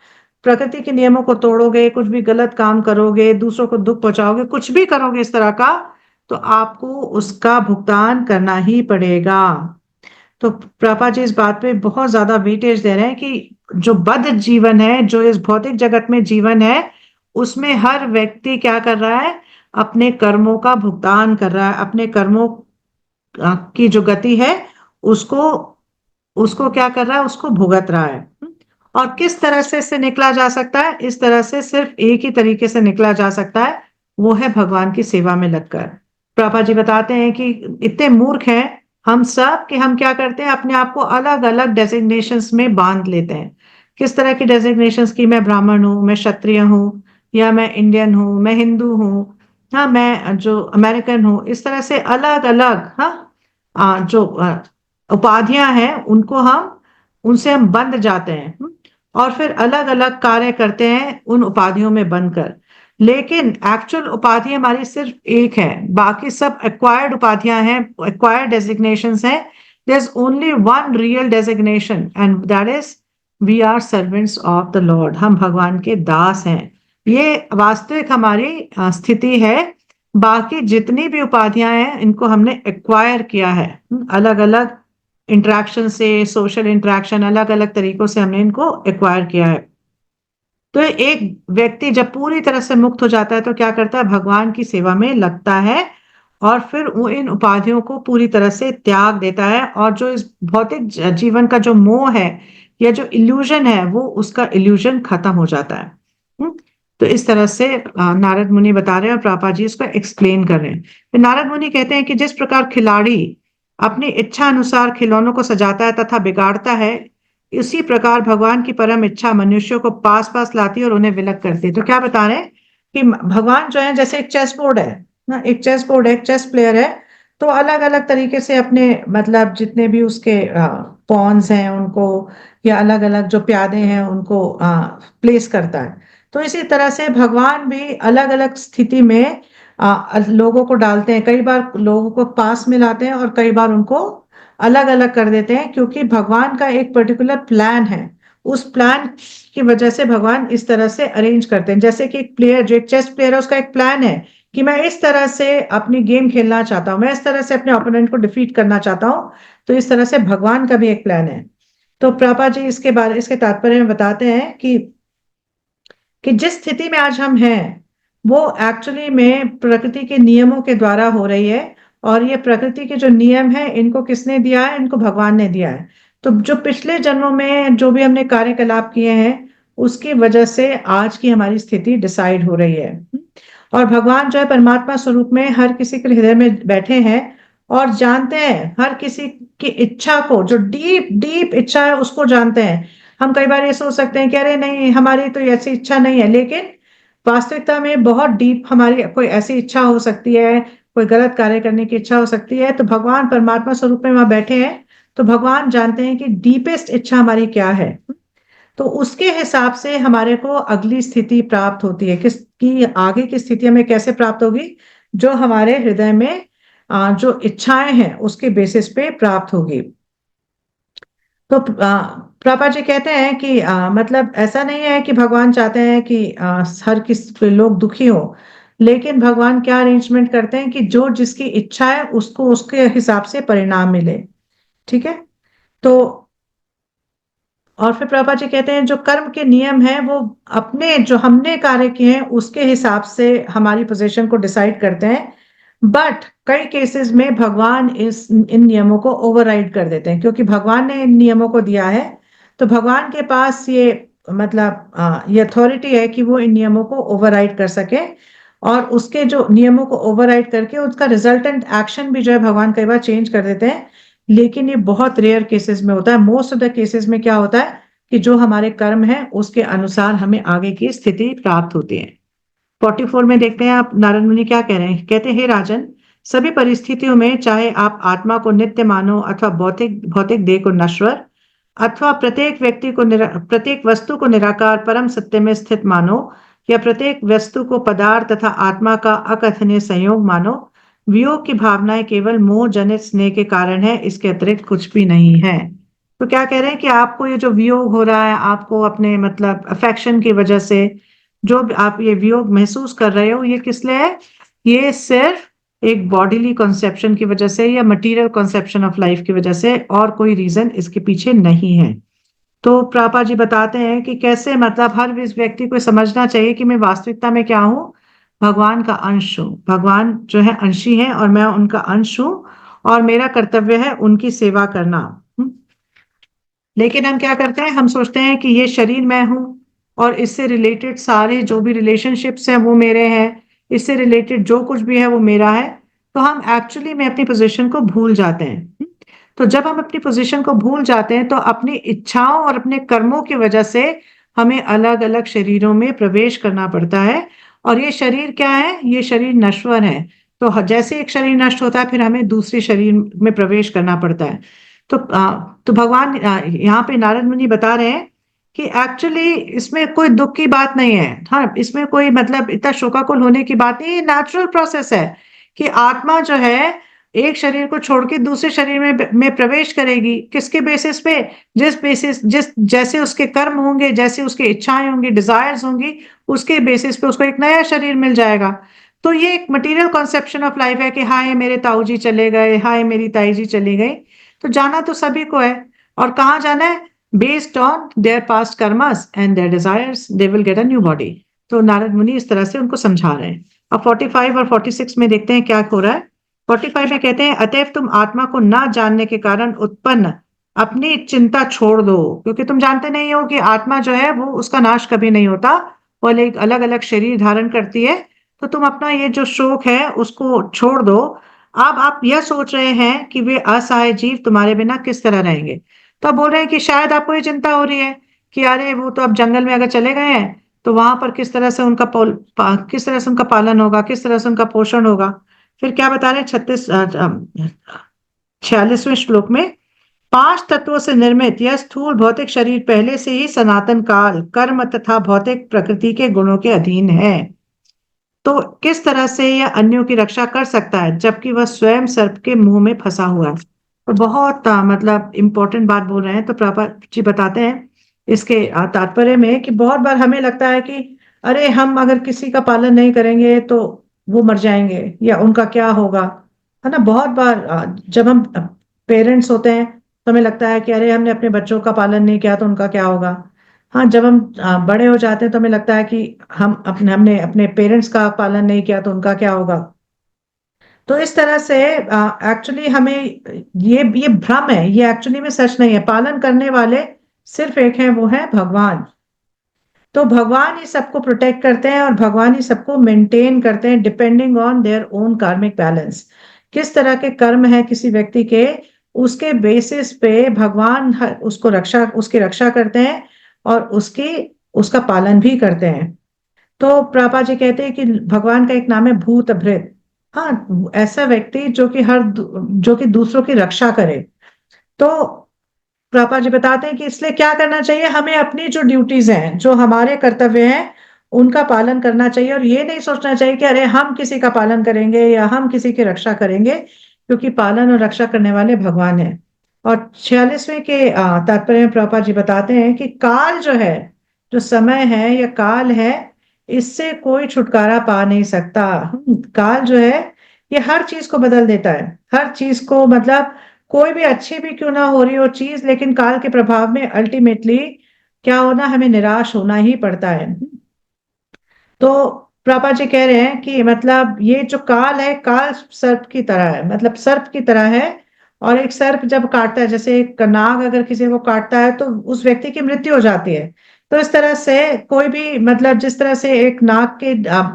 प्रकृति के नियमों को तोड़ोगे, कुछ भी गलत काम करोगे, दूसरों को दुख पहुंचाओगे, कुछ भी करोगे इस तरह का, तो आपको उसका भुगतान करना ही पड़ेगा। तो प्रभा जी इस बात पे बहुत ज्यादा वेटेज दे रहे हैं कि जो बद्ध जीवन है, जो इस भौतिक जगत में जीवन है, उसमें हर व्यक्ति क्या कर रहा है, अपने कर्मों का भुगतान कर रहा है, अपने कर्मों की जो गति है उसको उसको क्या कर रहा है, उसको भुगत रहा है। और किस तरह से इससे निकला जा सकता है, इस तरह से सिर्फ एक ही तरीके से निकला जा सकता है, वो है भगवान की सेवा में लगकर। प्रभा जी बताते हैं कि इतने मूर्ख हैं हम सब कि हम क्या करते हैं, अपने आप को अलग अलग डेजिग्नेशंस में बांध लेते हैं। किस तरह की डेजिग्नेशंस की, मैं ब्राह्मण हूँ, मैं क्षत्रिय हूँ, या मैं इंडियन हूँ, मैं हिंदू हूँ, हाँ मैं जो अमेरिकन हूँ, इस तरह से अलग अलग, हाँ जो उपाधियां हैं उनसे हम बंध जाते हैं। और फिर अलग अलग कार्य करते हैं उन उपाधियों में बंधकर। लेकिन एक्चुअल उपाधि हमारी सिर्फ एक है, बाकी सब एक्वायर्ड उपाधियां हैं, एक्वायर्ड डेजिग्नेशंस हैं। There is only one real designation and that is we are servants of the Lord. हम भगवान के दास हैं। ये वास्तविक हमारी स्थिति है। बाकी जितनी भी उपाधियां हैं इनको हमने एक्वायर किया है, अलग अलग इंटरेक्शन से, सोशल इंटरेक्शन, अलग अलग तरीकों से हमने इनको एक्वायर किया है। तो एक व्यक्ति जब पूरी तरह से मुक्त हो जाता है तो क्या करता है, भगवान की सेवा में लगता है और फिर वो इन उपाधियों को पूरी तरह से त्याग देता है। और जो इस भौतिक जीवन का जो मोह है या जो इल्यूजन है वो उसका इल्यूजन खत्म हो जाता है। हम्म? तो इस तरह से नारद मुनि बता रहे हैं और प्रभुपाद जी इसको एक्सप्लेन कर रहे हैं। तो नारद मुनि कहते हैं कि जिस प्रकार खिलाड़ी अपनी इच्छा अनुसार खिलौनों को सजाता है तथा बिगाड़ता है, इसी प्रकार भगवान की परम इच्छा मनुष्यों को पास पास लाती है और उन्हें विलग करती है। तो क्या बता रहे हैं कि भगवान जो है जैसे एक चेस बोर्ड है ना, एक चेस बोर्ड है, एक चेस प्लेयर है। तो अलग अलग तरीके से अपने मतलब जितने भी उसके पॉन्स हैं उनको, या अलग अलग जो प्यादे हैं उनको प्लेस करता है। तो इसी तरह से भगवान भी अलग अलग स्थिति में लोगों को डालते हैं। कई बार लोगों को पास में लाते हैं और कई बार उनको अलग अलग कर देते हैं, क्योंकि भगवान का एक पर्टिकुलर प्लान है। उस प्लान की वजह से भगवान इस तरह से अरेंज करते हैं। जैसे कि एक प्लेयर, जो एक चेस प्लेयर है, उसका एक प्लान है कि मैं इस तरह से अपनी गेम खेलना चाहता हूं, मैं इस तरह से अपने ओपोनेंट को डिफीट करना चाहता हूं। तो इस तरह से भगवान का भी एक प्लान है। तो प्रभा जी इसके तात्पर्य में बताते हैं कि जिस स्थिति में आज हम हैं वो एक्चुअली में प्रकृति के नियमों के द्वारा हो रही है। और ये प्रकृति के जो नियम है इनको किसने दिया है? इनको भगवान ने दिया है। तो जो पिछले जन्मों में जो भी हमने कार्यकलाप किए हैं उसकी वजह से आज की हमारी स्थिति डिसाइड हो रही है। और भगवान जो है परमात्मा स्वरूप में हर किसी के हृदय में बैठे हैं और जानते हैं हर किसी की इच्छा को, जो डीप डीप इच्छा है उसको जानते हैं। हम कई बार ये सोच सकते हैं कि अरे नहीं, हमारी तो ऐसी इच्छा नहीं है, लेकिन वास्तविकता में बहुत डीप हमारी कोई ऐसी इच्छा हो सकती है, कोई गलत कार्य करने की इच्छा हो सकती है। तो भगवान परमात्मा स्वरूप में वहां बैठे हैं, तो भगवान जानते हैं कि डीपेस्ट इच्छा हमारी क्या है। तो उसके हिसाब से हमारे को अगली स्थिति प्राप्त होती है, किसकी आगे की स्थिति हमें कैसे प्राप्त होगी, जो हमारे हृदय में जो इच्छाएं हैं उसके बेसिस पे प्राप्त होगी। तो प्रभा जी कहते हैं कि मतलब ऐसा नहीं है कि भगवान चाहते हैं कि हर किस लोग दुखी हो, लेकिन भगवान क्या अरेंजमेंट करते हैं कि जो जिसकी इच्छा है उसको उसके हिसाब से परिणाम मिले। ठीक है। तो और फिर प्रभा जी कहते हैं जो कर्म के नियम है वो अपने जो हमने कार्य किए हैं उसके हिसाब से हमारी पोजीशन को डिसाइड करते हैं। बट कई केसेस में भगवान इन नियमों को ओवरराइड कर देते हैं, क्योंकि भगवान ने इन नियमों को दिया है। तो भगवान के पास ये मतलब ये अथॉरिटी है कि वो इन नियमों को ओवरराइड कर सके। और उसके जो नियमों को ओवरराइड करके उसका रिजल्टेंट एक्शन भी जो है भगवान कई बार चेंज कर देते हैं। लेकिन ये बहुत रेयर केसेस में होता है। मोस्ट ऑफ द केसेस में क्या होता है कि जो हमारे कर्म है उसके अनुसार हमें आगे की स्थिति प्राप्त होती है। 44 में देखते हैं आप नारद मुनि क्या कह रहे हैं। कहते हैं, हे राजन, सभी परिस्थितियों में चाहे आप आत्मा को नित्य मानो अथवा भौतिक भौतिक देह को नश्वर, अथवा प्रत्येक व्यक्ति को प्रत्येक वस्तु को निराकार परम सत्य में स्थित मानो, या प्रत्येक वस्तु को पदार्थ तथा आत्मा का अकथनीय संयोग मानो, वियोग की भावनाएं केवल मोह जनित स्नेह के कारण है, इसके अतिरिक्त कुछ भी नहीं है। तो क्या कह रहे हैं कि आपको ये जो वियोग हो रहा है, आपको अपने मतलब अफेक्शन की वजह से जो आप ये वियोग महसूस कर रहे हो, ये किस लिए है? ये सिर्फ एक बॉडीली कॉन्सेप्शन की वजह से या मटेरियल कॉन्सेप्शन ऑफ लाइफ की वजह से, और कोई रीजन इसके पीछे नहीं है। तो प्रभा जी बताते हैं कि कैसे मतलब हर इस व्यक्ति को समझना चाहिए कि मैं वास्तविकता में क्या हूँ, भगवान का अंश हूँ। भगवान जो है अंशी है और मैं उनका अंश हूँ, और मेरा कर्तव्य है उनकी सेवा करना। लेकिन हम क्या करते हैं, हम सोचते हैं कि ये शरीर मैं हूं और इससे रिलेटेड सारे जो भी रिलेशनशिप्स हैं वो मेरे हैं, इससे रिलेटेड जो कुछ भी है वो मेरा है। तो हम एक्चुअली में अपनी पोजीशन को भूल जाते हैं। तो जब हम अपनी पोजीशन को भूल जाते हैं तो अपनी इच्छाओं और अपने कर्मों की वजह से हमें अलग अलग शरीरों में प्रवेश करना पड़ता है। और ये शरीर क्या है? ये शरीर नश्वर है। तो जैसे एक शरीर नष्ट होता है फिर हमें दूसरे शरीर में प्रवेश करना पड़ता है। तो भगवान यहाँ पे नारद मुनि बता रहे हैं कि एक्चुअली इसमें कोई दुख की बात नहीं है। हाँ, इसमें कोई मतलब इतना शोकाकुल होने की बात नहीं है। ये नेचुरल प्रोसेस है कि आत्मा जो है एक शरीर को छोड़ के दूसरे शरीर में प्रवेश करेगी। किसके बेसिस पे? जिस जैसे उसके कर्म होंगे, जैसे उसकी इच्छाएं होंगी, डिजायर्स होंगी, उसके बेसिस पे उसको एक नया शरीर मिल जाएगा। तो ये एक मटेरियल कॉन्सेप्शन ऑफ लाइफ है कि हाय मेरे ताऊ जी चले गए, हाय मेरी ताई जी चली गई। तो जाना तो सभी को है। और कहाँ जाना है? Based on their past karmas and their desires they will get a new body. तो नारद मुनि इस तरह से उनको समझा रहे हैं। अब 45 और 46 में देखते हैं क्या हो रहा है। 45 में कहते हैं, अतएव तुम आत्मा को ना जानने के कारण उत्पन्न अपनी चिंता छोड़ दो, क्योंकि तुम जानते नहीं हो कि आत्मा जो है वो उसका नाश कभी नहीं होता, वो एक अलग अलग शरीर धारण करती है। तो तुम अपना ये जो शोक है उसको छोड़ दो। अब आप यह सोच रहे हैं कि वे असहाय जीव तुम्हारे बिना किस तरह रहेंगे। तो आप बोल रहे हैं कि शायद आपको ये चिंता हो रही है कि अरे वो तो अब जंगल में अगर चले गए हैं तो वहां पर किस तरह से किस तरह से उनका पालन होगा, किस तरह से उनका पोषण होगा। फिर क्या बता रहे हैं 46वें श्लोक में, पांच तत्वों से निर्मित यह स्थूल भौतिक शरीर पहले से ही सनातन काल कर्म तथा भौतिक प्रकृति के गुणों के अधीन है। तो किस तरह से यह अन्यों की रक्षा कर सकता है जबकि वह स्वयं सर्प के मुंह में फंसा हुआ है। तो बहुत मतलब इंपॉर्टेंट बात बोल रहे हैं। तो प्रभुपाद जी बताते हैं इसके तात्पर्य में कि बहुत बार हमें लगता है कि अरे हम अगर किसी का पालन नहीं करेंगे तो वो मर जाएंगे या उनका क्या होगा, है ना। बहुत बार जब हम पेरेंट्स होते हैं तो हमें लगता है कि अरे हमने अपने बच्चों का पालन नहीं किया तो उनका क्या होगा। हाँ, जब हम बड़े हो जाते हैं तो हमें लगता है कि हमने अपने पेरेंट्स का पालन नहीं किया तो उनका क्या होगा। तो इस तरह से एक्चुअली हमें ये भ्रम है, ये एक्चुअली में सच नहीं है। पालन करने वाले सिर्फ एक हैं, वो है भगवान। तो भगवान ही सबको प्रोटेक्ट करते हैं और भगवान ही सबको मेंटेन करते हैं डिपेंडिंग ऑन देयर ओन कार्मिक बैलेंस। किस तरह के कर्म है किसी व्यक्ति के, उसके बेसिस पे भगवान उसकी रक्षा करते हैं और उसका पालन भी करते हैं। तो प्रभा जी कहते हैं कि भगवान का एक नाम है भूत भृत। हाँ, ऐसा व्यक्ति जो कि दूसरों की रक्षा करे। तो पापा जी बताते हैं कि इसलिए क्या करना चाहिए, हमें अपनी जो ड्यूटीज हैं, जो हमारे कर्तव्य हैं, उनका पालन करना चाहिए। और ये नहीं सोचना चाहिए कि अरे हम किसी का पालन करेंगे या हम किसी की रक्षा करेंगे, क्योंकि पालन और रक्षा करने वाले भगवान है। और 46वें के तात्पर्य में प्रभुपाद जी बताते हैं कि काल जो है, जो समय है या काल है, इससे कोई छुटकारा पा नहीं सकता। काल जो है ये हर चीज को बदल देता है, हर चीज को, मतलब कोई भी अच्छी भी क्यों ना हो रही हो चीज, लेकिन काल के प्रभाव में अल्टीमेटली क्या होना, हमें निराश होना ही पड़ता है। तो पापा जी कह रहे हैं कि मतलब ये जो काल है, काल सर्प की तरह है, मतलब सर्प की तरह है। और एक सर्प जब काटता है, जैसे एक नाग अगर किसी को काटता है तो उस व्यक्ति की मृत्यु हो जाती है। तो इस तरह से कोई भी, मतलब जिस तरह से एक नाग के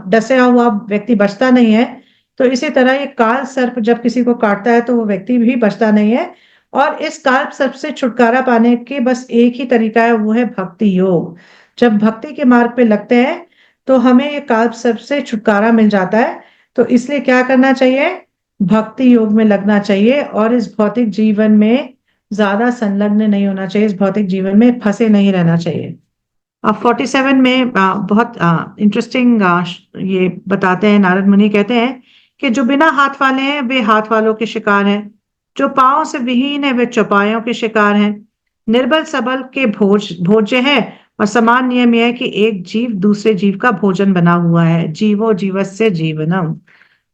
डसे हुआ व्यक्ति बचता नहीं है, तो इसी तरह ये काल सर्प जब किसी को काटता है तो वो व्यक्ति भी बचता नहीं है। और इस काल सर्प से छुटकारा पाने के बस एक ही तरीका है, वो है भक्ति योग। जब भक्ति के मार्ग पे लगते हैं तो हमें ये काल सर्प से छुटकारा मिल जाता है। तो इसलिए क्या करना चाहिए, भक्ति योग में लगना चाहिए और इस भौतिक जीवन में ज्यादा संलग्न नहीं होना चाहिए, इस भौतिक जीवन में फंसे नहीं रहना चाहिए। अब 47 में बहुत इंटरेस्टिंग ये बताते हैं, नारद मुनि कहते हैं कि जो बिना हाथ वाले हैं वे हाथ वालों के शिकार हैं, जो पांव से विहीन है वे चौपायों के शिकार हैं। निर्बल सबल के भोज्य है, और समान नियम यह है कि एक जीव दूसरे जीव का भोजन बना हुआ है। जीवो जीवस्य जीवनम,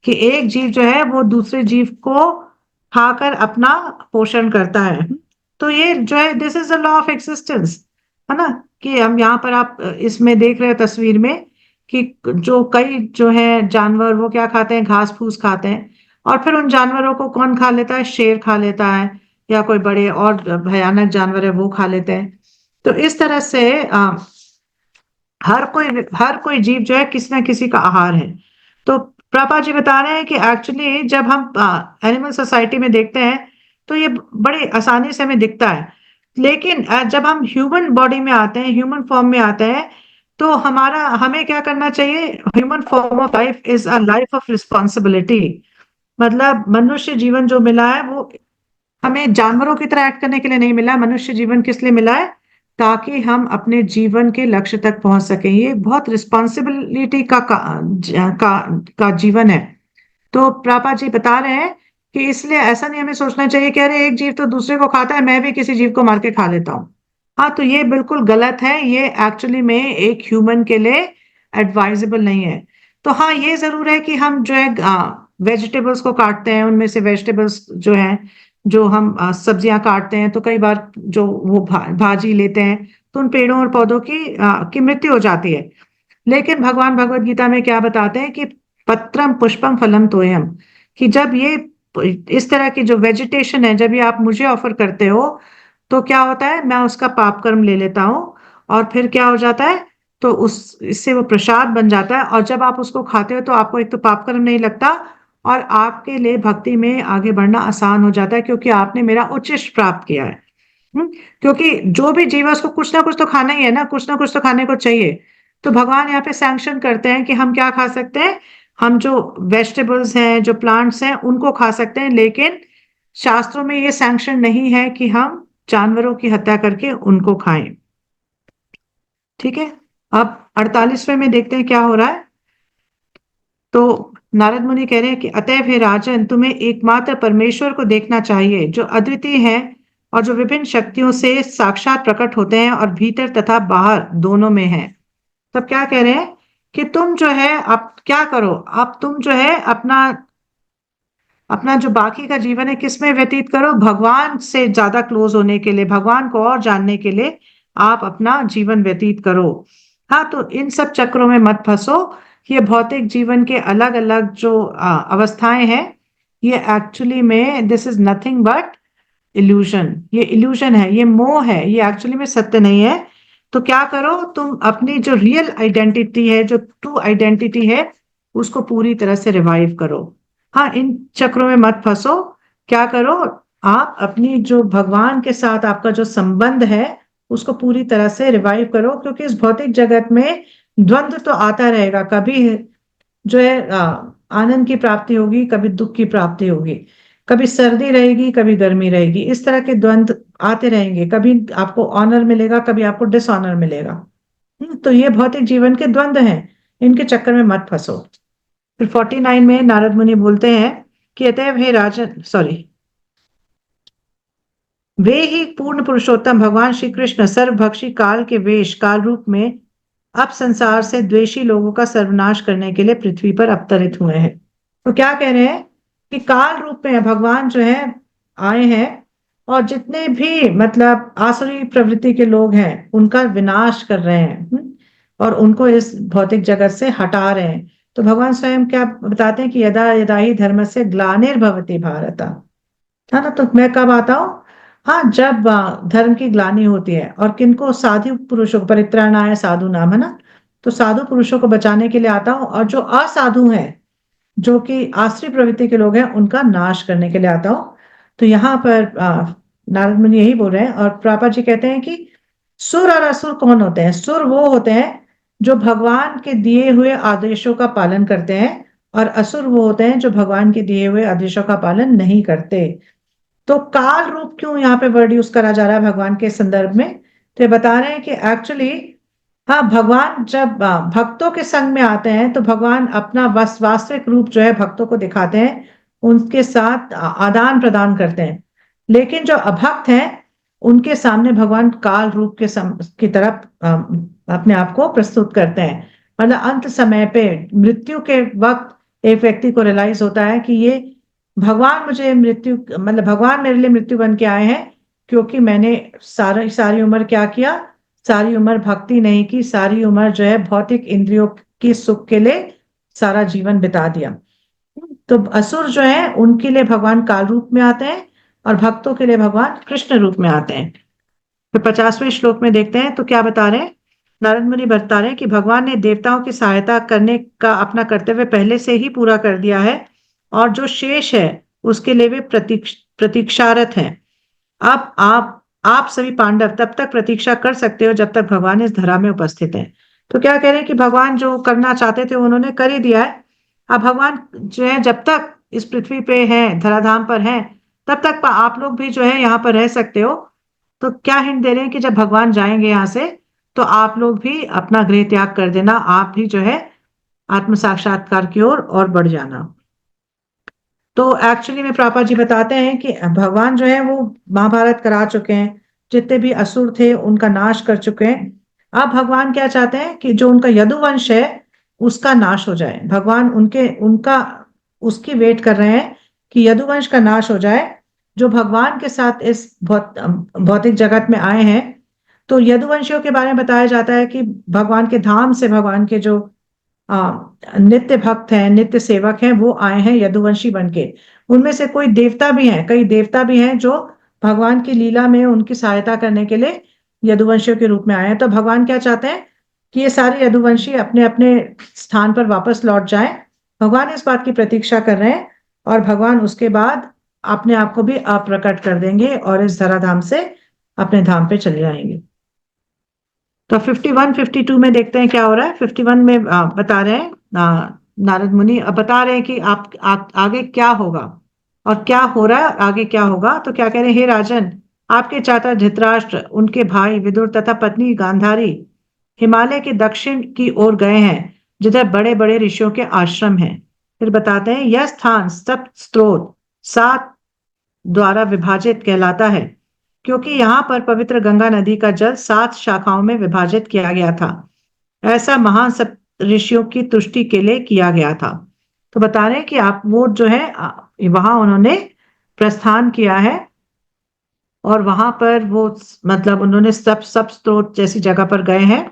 कि एक जीव जो है वो दूसरे जीव को खाकर अपना पोषण करता है। तो ये जो है, this is the law of existence, है ना। कि हम यहाँ पर आप इसमें देख रहे हो तस्वीर में कि जो कई जो है जानवर, वो क्या खाते हैं, घास फूस खाते हैं। और फिर उन जानवरों को कौन खा लेता है? शेर खा लेता है, या कोई बड़े और भयानक जानवर है वो खा लेते हैं। तो इस तरह से हर कोई जीव जो है किसी ना किसी का आहार है। तो प्रभा जी बता रहे हैं कि एक्चुअली जब हम एनिमल सोसाइटी में देखते हैं तो ये बड़े आसानी से हमें दिखता है। लेकिन जब हम ह्यूमन बॉडी में आते हैं, ह्यूमन फॉर्म में आते हैं, तो हमें क्या करना चाहिए? Human form of life is a life of responsibility. मतलब मनुष्य जीवन जो मिला है वो हमें जानवरों की तरह एक्ट करने के लिए नहीं मिला। मनुष्य जीवन किस लिए मिला है? ताकि हम अपने जीवन के लक्ष्य तक पहुंच सकें। ये बहुत रिस्पॉन्सिबिलिटी का जीवन है। तो प्रभा जी बता रहे हैं कि इसलिए ऐसा नहीं हमें सोचना चाहिए कि अरे एक जीव तो दूसरे को खाता है, मैं भी किसी जीव को मार के खा लेता हूँ। हाँ, तो ये बिल्कुल गलत है। ये एक्चुअली में एक ह्यूमन के लिए एडवाइजेबल नहीं है। तो हाँ, ये जरूर है कि हम जो है वेजिटेबल्स को काटते हैं, उनमें से वेजिटेबल्स जो है, जो हम सब्जियां काटते हैं, तो कई बार जो वो भाजी लेते हैं, तो उन पेड़ों और पौधों की मृत्यु हो जाती है। लेकिन भगवान भगवत गीता में क्या बताते हैं कि पत्रम पुष्पम फलम तोयम, कि जब ये इस तरह की जो वेजिटेशन है, जब ये आप मुझे ऑफर करते हो, तो क्या होता है, मैं उसका पाप कर्म ले लेता हूँ। और फिर क्या हो जाता है, तो उस इससे वो प्रसाद बन जाता है। और जब आप उसको खाते हो तो आपको एक तो पाप कर्म नहीं लगता, और आपके लिए भक्ति में आगे बढ़ना आसान हो जाता है, क्योंकि आपने मेरा उच्चिष्ट प्राप्त किया है। हम्म, क्योंकि जो भी जीव है उसको कुछ ना कुछ तो खाना ही है ना कुछ तो खाने को चाहिए। तो भगवान यहाँ पे सैंक्शन करते हैं कि हम क्या खा सकते हैं। हम जो वेजिटेबल्स हैं, जो प्लांट्स हैं, उनको खा सकते हैं, लेकिन शास्त्रों में ये सैंक्शन नहीं है कि हम जानवरों की हत्या करके उनको खाएं। ठीक है। अब 48वें में देखते हैं क्या हो रहा है। तो नारद मुनि कह रहे हैं कि अतएव हे राजन, तुम्हें एकमात्र परमेश्वर को देखना चाहिए, जो अद्वितीय है और जो विभिन्न शक्तियों से साक्षात प्रकट होते हैं और भीतर तथा बाहर दोनों में है। तब क्या कह रहे हैं कि तुम जो है, अब क्या करो, अब तुम जो है अपना अपना जो बाकी का जीवन है किस में व्यतीत करो? भगवान से ज्यादा क्लोज होने के लिए, भगवान को और जानने के लिए आप अपना जीवन व्यतीत करो। हाँ, तो इन सब चक्रों में मत फंसो। ये भौतिक जीवन के अलग अलग जो अवस्थाएं हैं, ये एक्चुअली में this is nothing but illusion. ये इल्यूजन है, ये मोह है, ये एक्चुअली में सत्य नहीं है। तो क्या करो, तुम अपनी जो रियल आइडेंटिटी है, जो ट्रू आइडेंटिटी है, उसको पूरी तरह से रिवाइव करो। हाँ, इन चक्रों में मत फंसो। क्या करो, आप अपनी जो भगवान के साथ आपका जो संबंध है, उसको पूरी तरह से रिवाइव करो, क्योंकि इस भौतिक जगत में द्वंद्व तो आता रहेगा। कभी जो है आनंद की प्राप्ति होगी, कभी दुख की प्राप्ति होगी, कभी सर्दी रहेगी, कभी गर्मी रहेगी, इस तरह के द्वंद्व आते रहेंगे। कभी आपको ऑनर मिलेगा, कभी आपको डिसऑनर मिलेगा। तो ये भौतिक जीवन के द्वंद्व हैं, इनके चक्कर में मत फंसो। फिर 49 में नारद मुनि बोलते हैं कि अतएव हे राजन, सॉरी, वे ही पूर्ण पुरुषोत्तम भगवान श्री कृष्ण सर्वभक्षी काल के वेश काल रूप में अब संसार से द्वेषी लोगों का सर्वनाश करने के लिए पृथ्वी पर अवतरित हुए हैं। तो क्या कह रहे हैं कि काल रूप में भगवान जो है आए हैं, और जितने भी मतलब आसुरी प्रवृत्ति के लोग हैं उनका विनाश कर रहे हैं। और उनको इस भौतिक जगत से हटा रहे हैं। तो भगवान स्वयं क्या बताते हैं कि यदा यदा ही धर्म से ग्लानिर्भवति भारत, है ना। तो मैं कब आता हूँ? हाँ, जब धर्म की ग्लानि होती है। और किनको? साधु पुरुषों को, परित्राणाय साधु नाम, है ना। तो साधु पुरुषों को बचाने के लिए आता हूँ, और जो असाधु हैं, जो कि आश्री प्रवृत्ति के लोग हैं, उनका नाश करने के लिए आता हूँ। तो यहाँ पर नारद मुनि यही बोल रहे हैं। और प्रभा जी कहते हैं कि सुर और असुर कौन होते हैं? सुर वो होते हैं जो भगवान के दिए हुए आदेशों का पालन करते हैं, और असुर वो होते हैं जो भगवान के दिए हुए आदेशों का पालन नहीं करते। तो काल रूप क्यों यहाँ पे वर्ड यूज करा जा रहा है भगवान के संदर्भ में? तो ये बता रहे हैं कि एक्चुअली, हाँ, भगवान जब भक्तों के संग में आते हैं, तो भगवान अपना वास्तविक रूप जो है भक्तों को दिखाते हैं, उनके साथ आदान प्रदान करते हैं। लेकिन जो अभक्त हैं, उनके सामने भगवान काल रूप की तरफ अपने आप को प्रस्तुत करते हैं। मतलब अंत समय पे, मृत्यु के वक्त एक व्यक्ति को रियलाइज होता है कि ये भगवान मुझे मृत्यु, मतलब भगवान मेरे लिए मृत्यु बन के आए हैं, क्योंकि मैंने सारी सारी उम्र क्या किया? सारी उम्र भक्ति नहीं की, सारी उम्र जो है भौतिक इंद्रियों की सुख के लिए सारा जीवन बिता दिया। तो असुर जो है उनके लिए भगवान काल रूप में आते हैं, और भक्तों के लिए भगवान कृष्ण रूप में आते हैं। फिर 50वें श्लोक में देखते हैं तो क्या बता रहे हैं। नारद मुनि बता रहे हैं कि भगवान ने देवताओं की सहायता करने का अपना कर्तव्य पहले से ही पूरा कर दिया है, और जो शेष है उसके लिए वे प्रतीक्षारत हैं। अब आप सभी पांडव तब तक प्रतीक्षा कर सकते हो जब तक भगवान इस धरा में उपस्थित हैं। तो क्या कह रहे हैं कि भगवान जो करना चाहते थे उन्होंने कर ही दिया है। अब भगवान जो है जब तक इस पृथ्वी पे हैं, धराधाम पर हैं, तब तक आप लोग भी जो है यहाँ पर रह सकते हो। तो क्या हिंट दे रहे हैं कि जब भगवान जाएंगे यहाँ से, तो आप लोग भी अपना गृह त्याग कर देना, आप भी जो है आत्म साक्षात्कार की ओर और बढ़ जाना। तो एक्चुअली में पापा जी बताते हैं कि भगवान जो है वो महाभारत करा चुके हैं, जितने भी असुर थे उनका नाश कर चुके हैं। अब भगवान क्या चाहते हैं कि जो उनका यदुवंश है उसका नाश हो जाए। भगवान उनके उनका उसकी वेट कर रहे हैं कि यदुवंश का नाश हो जाए। जो भगवान के साथ इस भौतिक जगत में आए हैं, तो यदुवंशियों के बारे में बताया जाता है कि भगवान के धाम से भगवान के जो नित्य भक्त हैं, नित्य सेवक हैं, वो आए हैं यदुवंशी बन के। उनमें से कोई देवता भी हैं, कई देवता भी हैं जो भगवान की लीला में उनकी सहायता करने के लिए यदुवंशियों के रूप में आए हैं। तो भगवान क्या चाहते हैं कि ये सारे यदुवंशी अपने अपने स्थान पर वापस लौट जाएं। भगवान इस बात की प्रतीक्षा कर रहे हैं, और भगवान उसके बाद अपने आप को भी अप्रकट कर देंगे और इस धराधाम से अपने धाम पे चले जाएंगे। तो 51 52 में देखते हैं क्या हो रहा है। 51 में बता रहे हैं नारद मुनि अब बता रहे हैं कि आगे क्या होगा और क्या हो रहा है, आगे क्या होगा। तो क्या कह रहे हैं, हे राजन, आपके चाचा धृतराष्ट्र, उनके भाई विदुर तथा पत्नी गांधारी हिमालय के दक्षिण की ओर गए हैं, जिधर बड़े बड़े ऋषियों के आश्रम हैं। फिर बताते हैं, यह स्थान सप्त स्त्रोत 7 द्वारा विभाजित कहलाता है, क्योंकि यहाँ पर पवित्र गंगा नदी का जल 7 शाखाओं में विभाजित किया गया था। ऐसा महान सब ऋषियों की तुष्टि के लिए किया गया था। तो बता रहे हैं कि आप वो जो है वहां उन्होंने प्रस्थान किया है, और वहां पर वो मतलब उन्होंने सब स्त्रोत जैसी जगह पर गए हैं।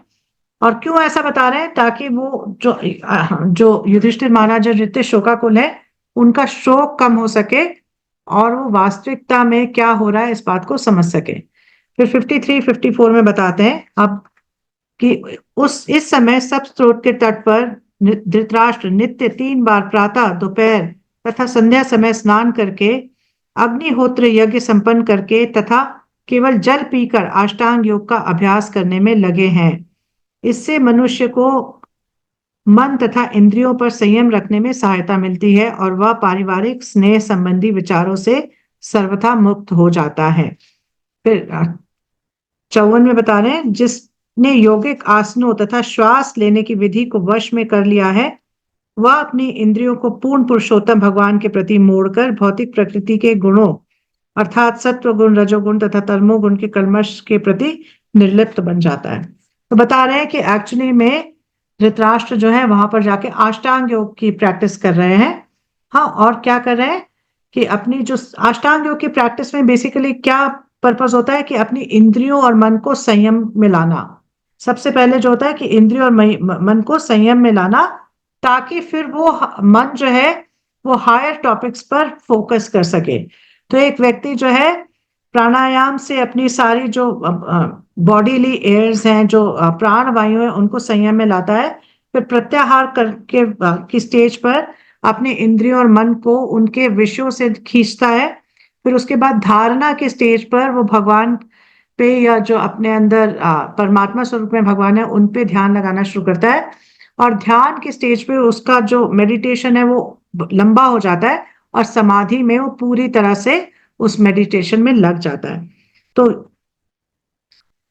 और क्यों ऐसा बता रहे हैं, ताकि वो जो युधिष्ठिर महाराज जो जितने शोकाकुल है उनका शोक कम हो सके, और वो वास्तविकता में क्या हो रहा है इस बात को समझ सके। फिर 53 54 में बताते हैं अब कि उस इस समय सब स्रोत के तट पर धृतराष्ट्र नित्य 3 बार प्रातः, दोपहर तथा संध्या समय स्नान करके, अग्निहोत्र यज्ञ संपन्न करके तथा केवल जल पीकर अष्टांग योग का अभ्यास करने में लगे हैं। इससे मनुष्य को मन तथा इंद्रियों पर संयम रखने में सहायता मिलती है, और वह पारिवारिक स्नेह संबंधी विचारों से सर्वथा मुक्त हो जाता है। फिर 54 में बता रहे हैं, जिसने यौगिक आसनों तथा श्वास लेने की विधि को वश में कर लिया है, वह अपनी इंद्रियों को पूर्ण पुरुषोत्तम भगवान के प्रति मोड़कर भौतिक प्रकृति के गुणों अर्थात सत्व गुण, रजोगुण तथा तमोगुण के कल्मश के प्रति निर्लिप्त बन जाता है। तो बता रहे हैं कि एक्चुअली में धृतराष्ट्र जो है वहां पर जाके अष्टांग योग की प्रैक्टिस कर रहे हैं। हाँ, और क्या कर रहे हैं कि अपनी जो अष्टांग योग की प्रैक्टिस में बेसिकली क्या पर्पस होता है कि अपनी इंद्रियों और मन को संयम में लाना। सबसे पहले जो होता है कि इंद्रियों और मन को संयम में लाना, ताकि फिर वो मन जो है वो हायर टॉपिक्स पर फोकस कर सके। तो एक व्यक्ति जो है प्राणायाम से अपनी सारी जो बॉडीली एयर्स हैं, जो प्राण वायु है, उनको संयम में लाता है। फिर प्रत्याहार करके की स्टेज पर अपने इंद्रियों और मन को उनके विषयों से खींचता है। फिर उसके बाद धारणा के स्टेज पर वो भगवान पे, या जो अपने अंदर परमात्मा स्वरूप में भगवान है, उन पे ध्यान लगाना शुरू करता है। और ध्यान के स्टेज पे उसका जो मेडिटेशन है वो लंबा हो जाता है, और समाधि में वो पूरी तरह से उस मेडिटेशन में लग जाता है।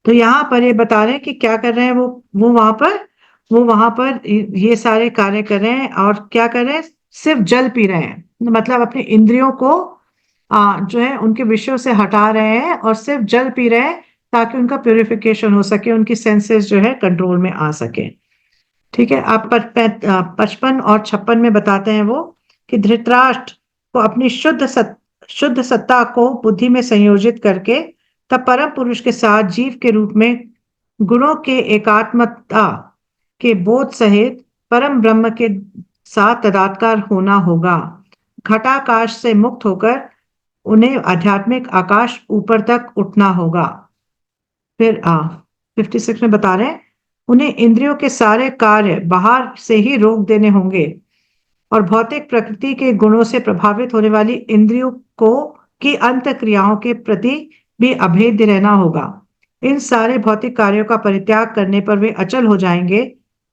तो यहाँ पर ये बता रहे हैं कि क्या कर रहे हैं वो वहां पर ये सारे कार्य कर रहे हैं। और क्या कर रहे हैं, सिर्फ जल पी रहे हैं, मतलब अपनी इंद्रियों को जो है उनके विषयों से हटा रहे हैं और सिर्फ जल पी रहे हैं, ताकि उनका प्यूरिफिकेशन हो सके, उनकी सेंसेस जो है कंट्रोल में आ सके। ठीक है। आप 55 और 56 में बताते हैं वो कि धृतराष्ट्र को अपनी शुद्ध सत्ता को बुद्धि में संयोजित करके तब परम पुरुष के साथ जीव के रूप में गुणों के एकात्मता के बोध सहित परम ब्रह्म के साथ तदात्कार होना होगा। घटाकाश से मुक्त होकर उन्हें आध्यात्मिक आकाश ऊपर तक उठना होगा। फिर 56 में बता रहे हैं, उन्हें इंद्रियों के सारे कार्य बाहर से ही रोक देने होंगे, और भौतिक प्रकृति के गुणों से प्रभावित होने वाली इंद्रियों को की अंत क्रियाओं के प्रति भी अभेद्य रहना होगा। इन सारे भौतिक कार्यों का परित्याग करने पर वे अचल हो जाएंगे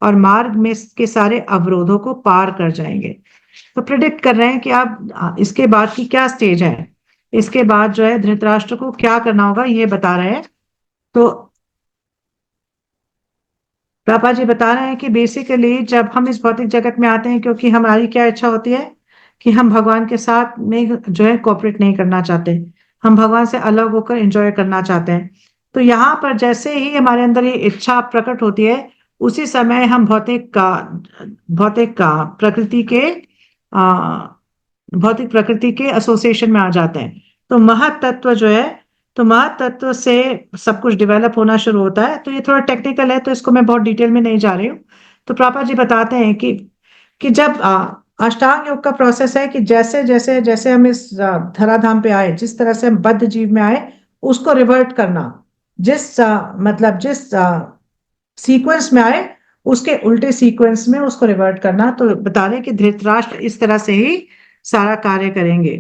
और मार्ग में के सारे अवरोधों को पार कर जाएंगे। तो प्रिडिक्ट कर रहे हैं कि आप इसके बाद की क्या स्टेज है। इसके बाद जो है धृतराष्ट्र को क्या करना होगा ये बता रहे हैं। तो पापा जी बता रहे हैं कि बेसिकली जब हम इस भौतिक जगत में आते हैं, क्योंकि हमारी क्या इच्छा होती है कि हम भगवान के साथ में जो है कोऑपरेट नहीं करना चाहते, हम भगवान से अलग होकर एंजॉय करना चाहते हैं। तो यहाँ पर जैसे ही हमारे अंदर ये इच्छा प्रकट होती है, उसी समय हम भौतिक का प्रकृति के आ, भौतिक प्रकृति के एसोसिएशन में आ जाते हैं। तो महत तत्व जो है, तो महत तत्व से सब कुछ डेवलप होना शुरू होता है। तो ये थोड़ा टेक्निकल है, तो इसको मैं बहुत डिटेल में नहीं जा रही हूँ। तो पापा जी बताते हैं कि जब अष्टांग योग का प्रोसेस है कि जैसे जैसे जैसे हम इस धराधाम पे आए, जिस तरह से हम बद्ध जीव में आए, उसको रिवर्ट करना। मतलब जिस सीक्वेंस में आए, उसके उल्टे सीक्वेंस में उसको रिवर्ट करना। तो बता रहे कि धृतराष्ट्र इस तरह से ही सारा कार्य करेंगे।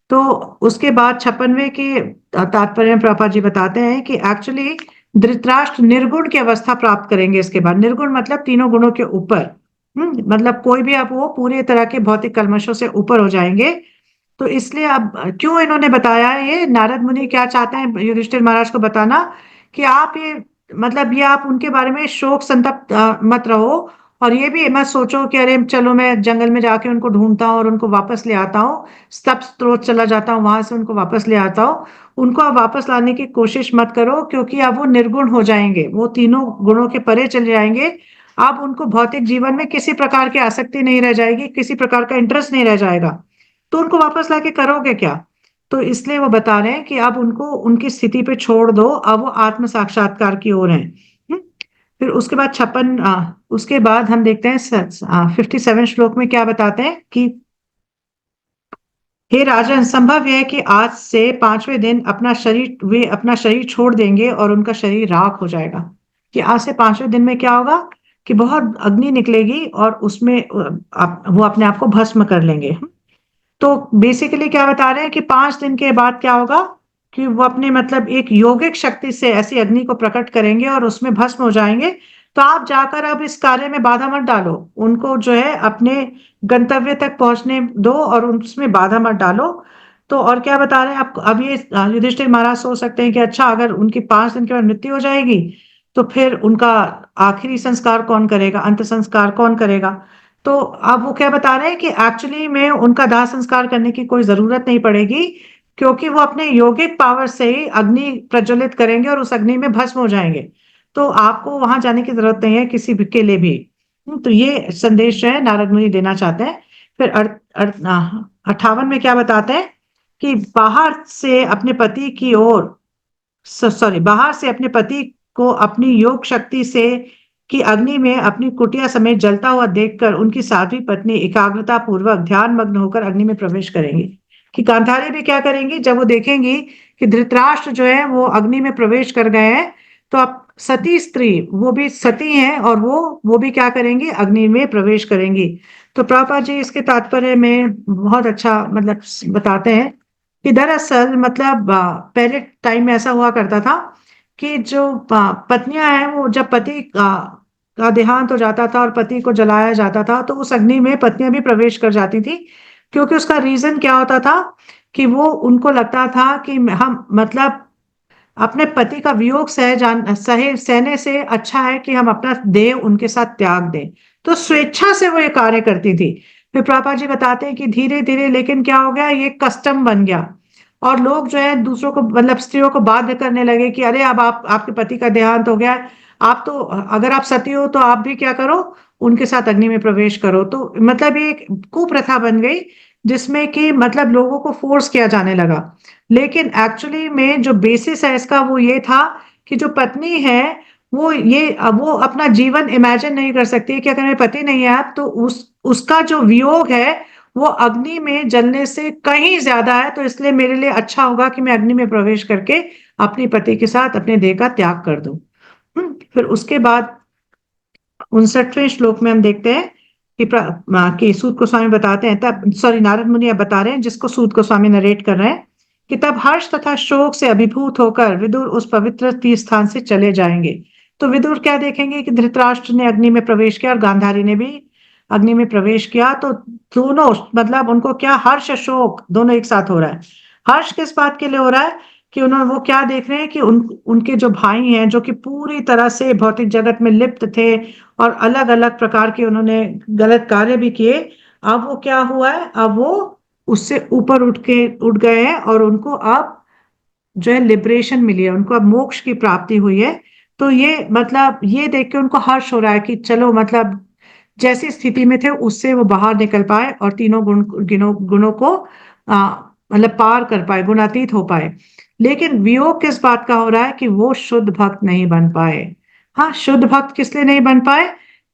तो उसके बाद 56वें के तात्पर्य में प्रभुपाद जी बताते हैं कि एक्चुअली धृतराष्ट्र निर्गुण की अवस्था प्राप्त करेंगे। इसके बाद निर्गुण मतलब तीनों गुणों के ऊपर, मतलब कोई भी अब वो पूरे तरह के भौतिक कल्मशों से ऊपर हो जाएंगे। तो इसलिए अब क्यों इन्होंने बताया है ये, नारद मुनि क्या चाहते हैं युधिष्ठिर महाराज को बताना कि आप ये मतलब ये आप उनके बारे में शोक संतप्त मत रहो, और ये भी मत सोचो कि अरे चलो मैं जंगल में जाके उनको ढूंढता हूँ और उनको वापस ले आता हूँ, स्तप स्त्रोत चला जाता हूँ वहां से उनको वापस ले आता हूँ। उनको आप वापस लाने की कोशिश मत करो, क्योंकि अब वो निर्गुण हो जाएंगे, वो तीनों गुणों के परे चले जाएंगे। अब उनको भौतिक जीवन में किसी प्रकार की आसक्ति नहीं रह जाएगी, किसी प्रकार का इंटरेस्ट नहीं रह जाएगा। तो उनको वापस लाके करोगे क्या? तो इसलिए वो बता रहे हैं कि अब उनको उनकी स्थिति पे छोड़ दो, अब वो आत्म साक्षात्कार की ओर है। फिर उसके बाद उसके बाद हम देखते हैं 57 श्लोक में क्या बताते हैं कि हे राजन, संभव है कि आज से 5वें दिन वे अपना शरीर छोड़ देंगे और उनका शरीर राख हो जाएगा। कि आज से 5वें दिन में क्या होगा कि बहुत अग्नि निकलेगी और उसमें वो अपने आप को भस्म कर लेंगे। तो बेसिकली क्या बता रहे हैं कि 5 दिन के बाद क्या होगा कि वो अपने मतलब एक योगिक शक्ति से ऐसी अग्नि को प्रकट करेंगे और उसमें भस्म हो जाएंगे। तो आप जाकर अब इस कार्य में बाधा मत डालो, उनको जो है अपने गंतव्य तक पहुंचने दो और उसमें बाधा मत डालो। तो और क्या बता रहे हैं आप, अब ये युधिष्ठिर महाराज सोच सकते हैं कि अच्छा अगर उनकी 5 दिन के बाद मृत्यु हो जाएगी तो फिर उनका आखिरी संस्कार कौन करेगा, अंत संस्कार कौन करेगा? तो अब वो क्या बता रहे हैं कि एक्चुअली में उनका दाह संस्कार करने की कोई जरूरत नहीं पड़ेगी, क्योंकि वो अपने योगिक पावर से ही अग्नि प्रज्वलित करेंगे और उस अग्नि में भस्म हो जाएंगे। तो आपको वहां जाने की जरूरत नहीं है किसी भी के लिए भी। तो ये संदेश जो है नारद मुनि देना चाहते हैं। फिर 58 में क्या बताते हैं कि बाहर से अपने पति की ओर सॉरी बाहर से अपने पति को अपनी योग शक्ति से की अग्नि में अपनी कुटिया समेत जलता हुआ देखकर उनकी साध्वी पत्नी एकाग्रता पूर्वक ध्यान मग्न होकर अग्नि में प्रवेश करेंगी। कि गांधारी भी क्या करेंगी, जब वो देखेंगी कि धृतराष्ट्र जो है वो अग्नि में प्रवेश कर गए हैं, तो अब सती स्त्री वो भी सती हैं और वो भी क्या करेंगी, अग्नि में प्रवेश करेंगी। तो प्रभुपाद जी इसके तात्पर्य में बहुत अच्छा मतलब बताते हैं कि दरअसल मतलब पहले टाइम में ऐसा हुआ करता था कि जो पत्नियां हैं वो जब पति का देहांत हो जाता था और पति को जलाया जाता था, तो उस अग्नि में पत्नियां भी प्रवेश कर जाती थी। क्योंकि उसका रीजन क्या होता था कि वो उनको लगता था कि हम मतलब अपने पति का वियोग सहे सहने से अच्छा है कि हम अपना देह उनके साथ त्याग दें। तो स्वेच्छा से वो ये कार्य करती थी। फिर प्रभा जी बताते हैं कि धीरे धीरे लेकिन क्या हो गया, ये कस्टम बन गया और लोग जो है दूसरों को मतलब स्त्रियों को बाध्य करने लगे कि अरे अब आप आपके पति का देहांत हो गया है, आप तो अगर आप सती हो तो आप भी क्या करो, उनके साथ अग्नि में प्रवेश करो। तो मतलब ये एक कुप्रथा बन गई जिसमें कि मतलब लोगों को फोर्स किया जाने लगा। लेकिन एक्चुअली में जो बेसिस है इसका वो ये था कि जो पत्नी है वो अपना जीवन इमेजिन नहीं कर सकती कि अगर मेरे पति नहीं है अब तो उसका जो वियोग है वो अग्नि में जलने से कहीं ज्यादा है। तो इसलिए मेरे लिए अच्छा होगा कि मैं अग्नि में प्रवेश करके अपने पति के साथ अपने देह का त्याग कर दूं। फिर उसके बाद 59वें श्लोक में हम देखते हैं कि सूत गोस्वामी बताते हैं तब सॉरी नारद मुनि अब बता रहे हैं जिसको सूत गोस्वामी नरेट कर रहे हैं कि तब हर्ष तथा शोक से अभिभूत होकर विदुर उस पवित्र तीर्थ स्थान से चले जाएंगे। तो विदुर क्या देखेंगे कि धृतराष्ट्र ने अग्नि में प्रवेश किया और गांधारी ने भी अग्नि में प्रवेश किया। तो दोनों मतलब उनको क्या हर्ष शोक दोनों एक साथ हो रहा है। हर्ष किस बात के लिए हो रहा है कि उन्होंने वो क्या देख रहे हैं कि उनके जो भाई हैं जो कि पूरी तरह से भौतिक जगत में लिप्त थे और अलग अलग प्रकार के उन्होंने गलत कार्य भी किए, अब वो क्या हुआ है, अब वो उससे ऊपर उठ गए हैं और उनको अब जो है लिबरेशन मिली है, उनको अब मोक्ष की प्राप्ति हुई है। तो ये मतलब ये देख के उनको हर्ष हो रहा है कि चलो मतलब जैसी स्थिति में थे उससे वो बाहर निकल पाए और तीनों गुणों को मतलब पार कर पाए, गुणातीत हो पाए। लेकिन वियोग किस बात का हो रहा है कि वो शुद्ध भक्त नहीं बन पाए। हाँ, शुद्ध भक्त किस लिए नहीं बन पाए?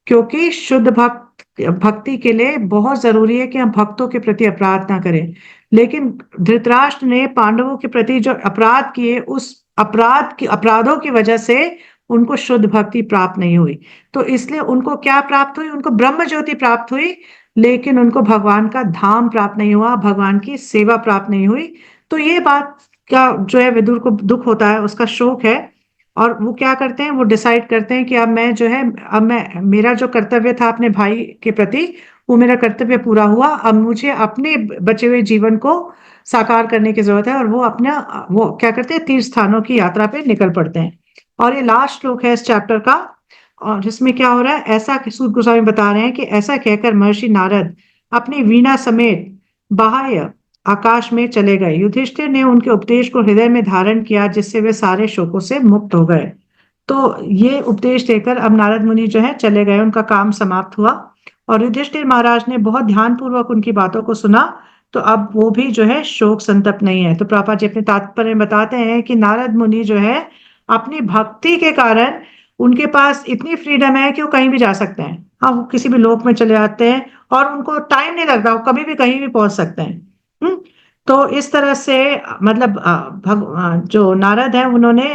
क्योंकि शुद्ध भक्ति के लिए बहुत जरूरी है कि हम भक्तों के प्रति अपराध ना करें। लेकिन धृतराष्ट्र ने पांडवों के प्रति जो अपराध किए, उस अपराधों की वजह से उनको शुद्ध भक्ति प्राप्त नहीं हुई। तो इसलिए उनको क्या प्राप्त हुई? उनको ब्रह्म ज्योति प्राप्त हुई, लेकिन उनको भगवान का धाम प्राप्त नहीं हुआ, भगवान की सेवा प्राप्त नहीं हुई। तो ये बात का जो है विदुर को दुख होता है, उसका शोक है। और वो क्या करते हैं, वो डिसाइड करते हैं कि अब मैं जो है, अब मैं मेरा जो कर्तव्य था अपने भाई के प्रति, वो मेरा कर्तव्य पूरा हुआ। अब मुझे अपने बचे हुए जीवन को साकार करने की जरूरत है। और वो अपना वो क्या करते हैं, तीर्थ स्थानों की यात्रा पे निकल पड़ते हैं। और ये लास्ट श्लोक है इस चैप्टर का, और जिसमें क्या हो रहा है, ऐसा सूत गोस्वामी बता रहे हैं कि ऐसा कहकर महर्षि नारद अपनी वीणा समेत बाह्य आकाश में चले गए। युधिष्ठिर ने उनके उपदेश को हृदय में धारण किया, जिससे वे सारे शोकों से मुक्त हो गए। तो ये उपदेश देकर अब नारद मुनि जो है चले गए, उनका काम समाप्त हुआ। और युधिष्ठिर महाराज ने बहुत ध्यान पूर्वक उनकी बातों को सुना। तो अब वो भी जो है शोक संतप्त नहीं है। तो प्रभुपाद जी अपने तात्पर्य में बताते हैं कि नारद मुनि जो है अपनी भक्ति के कारण उनके पास इतनी फ्रीडम है कि वो कहीं भी जा सकते हैं। हाँ, वो किसी भी लोक में चले जाते हैं और उनको टाइम नहीं लगता, वो कभी भी कहीं भी पहुंच सकते हैं। हम्म। तो इस तरह से मतलब जो नारद है उन्होंने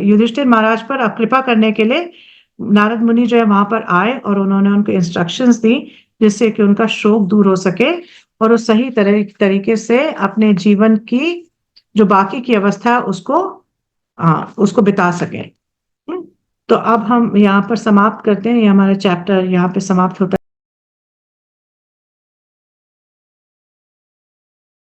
युधिष्ठिर महाराज पर कृपा करने के लिए नारद मुनि जो है वहां पर आए और उन्होंने उनको इंस्ट्रक्शंस दी, जिससे कि उनका शोक दूर हो सके और वो सही तरीके से अपने जीवन की जो बाकी की अवस्था है उसको बिता सके। हम्म। तो अब हम यहाँ पर समाप्त करते हैं, ये हमारा चैप्टर यहाँ पे समाप्त होता है।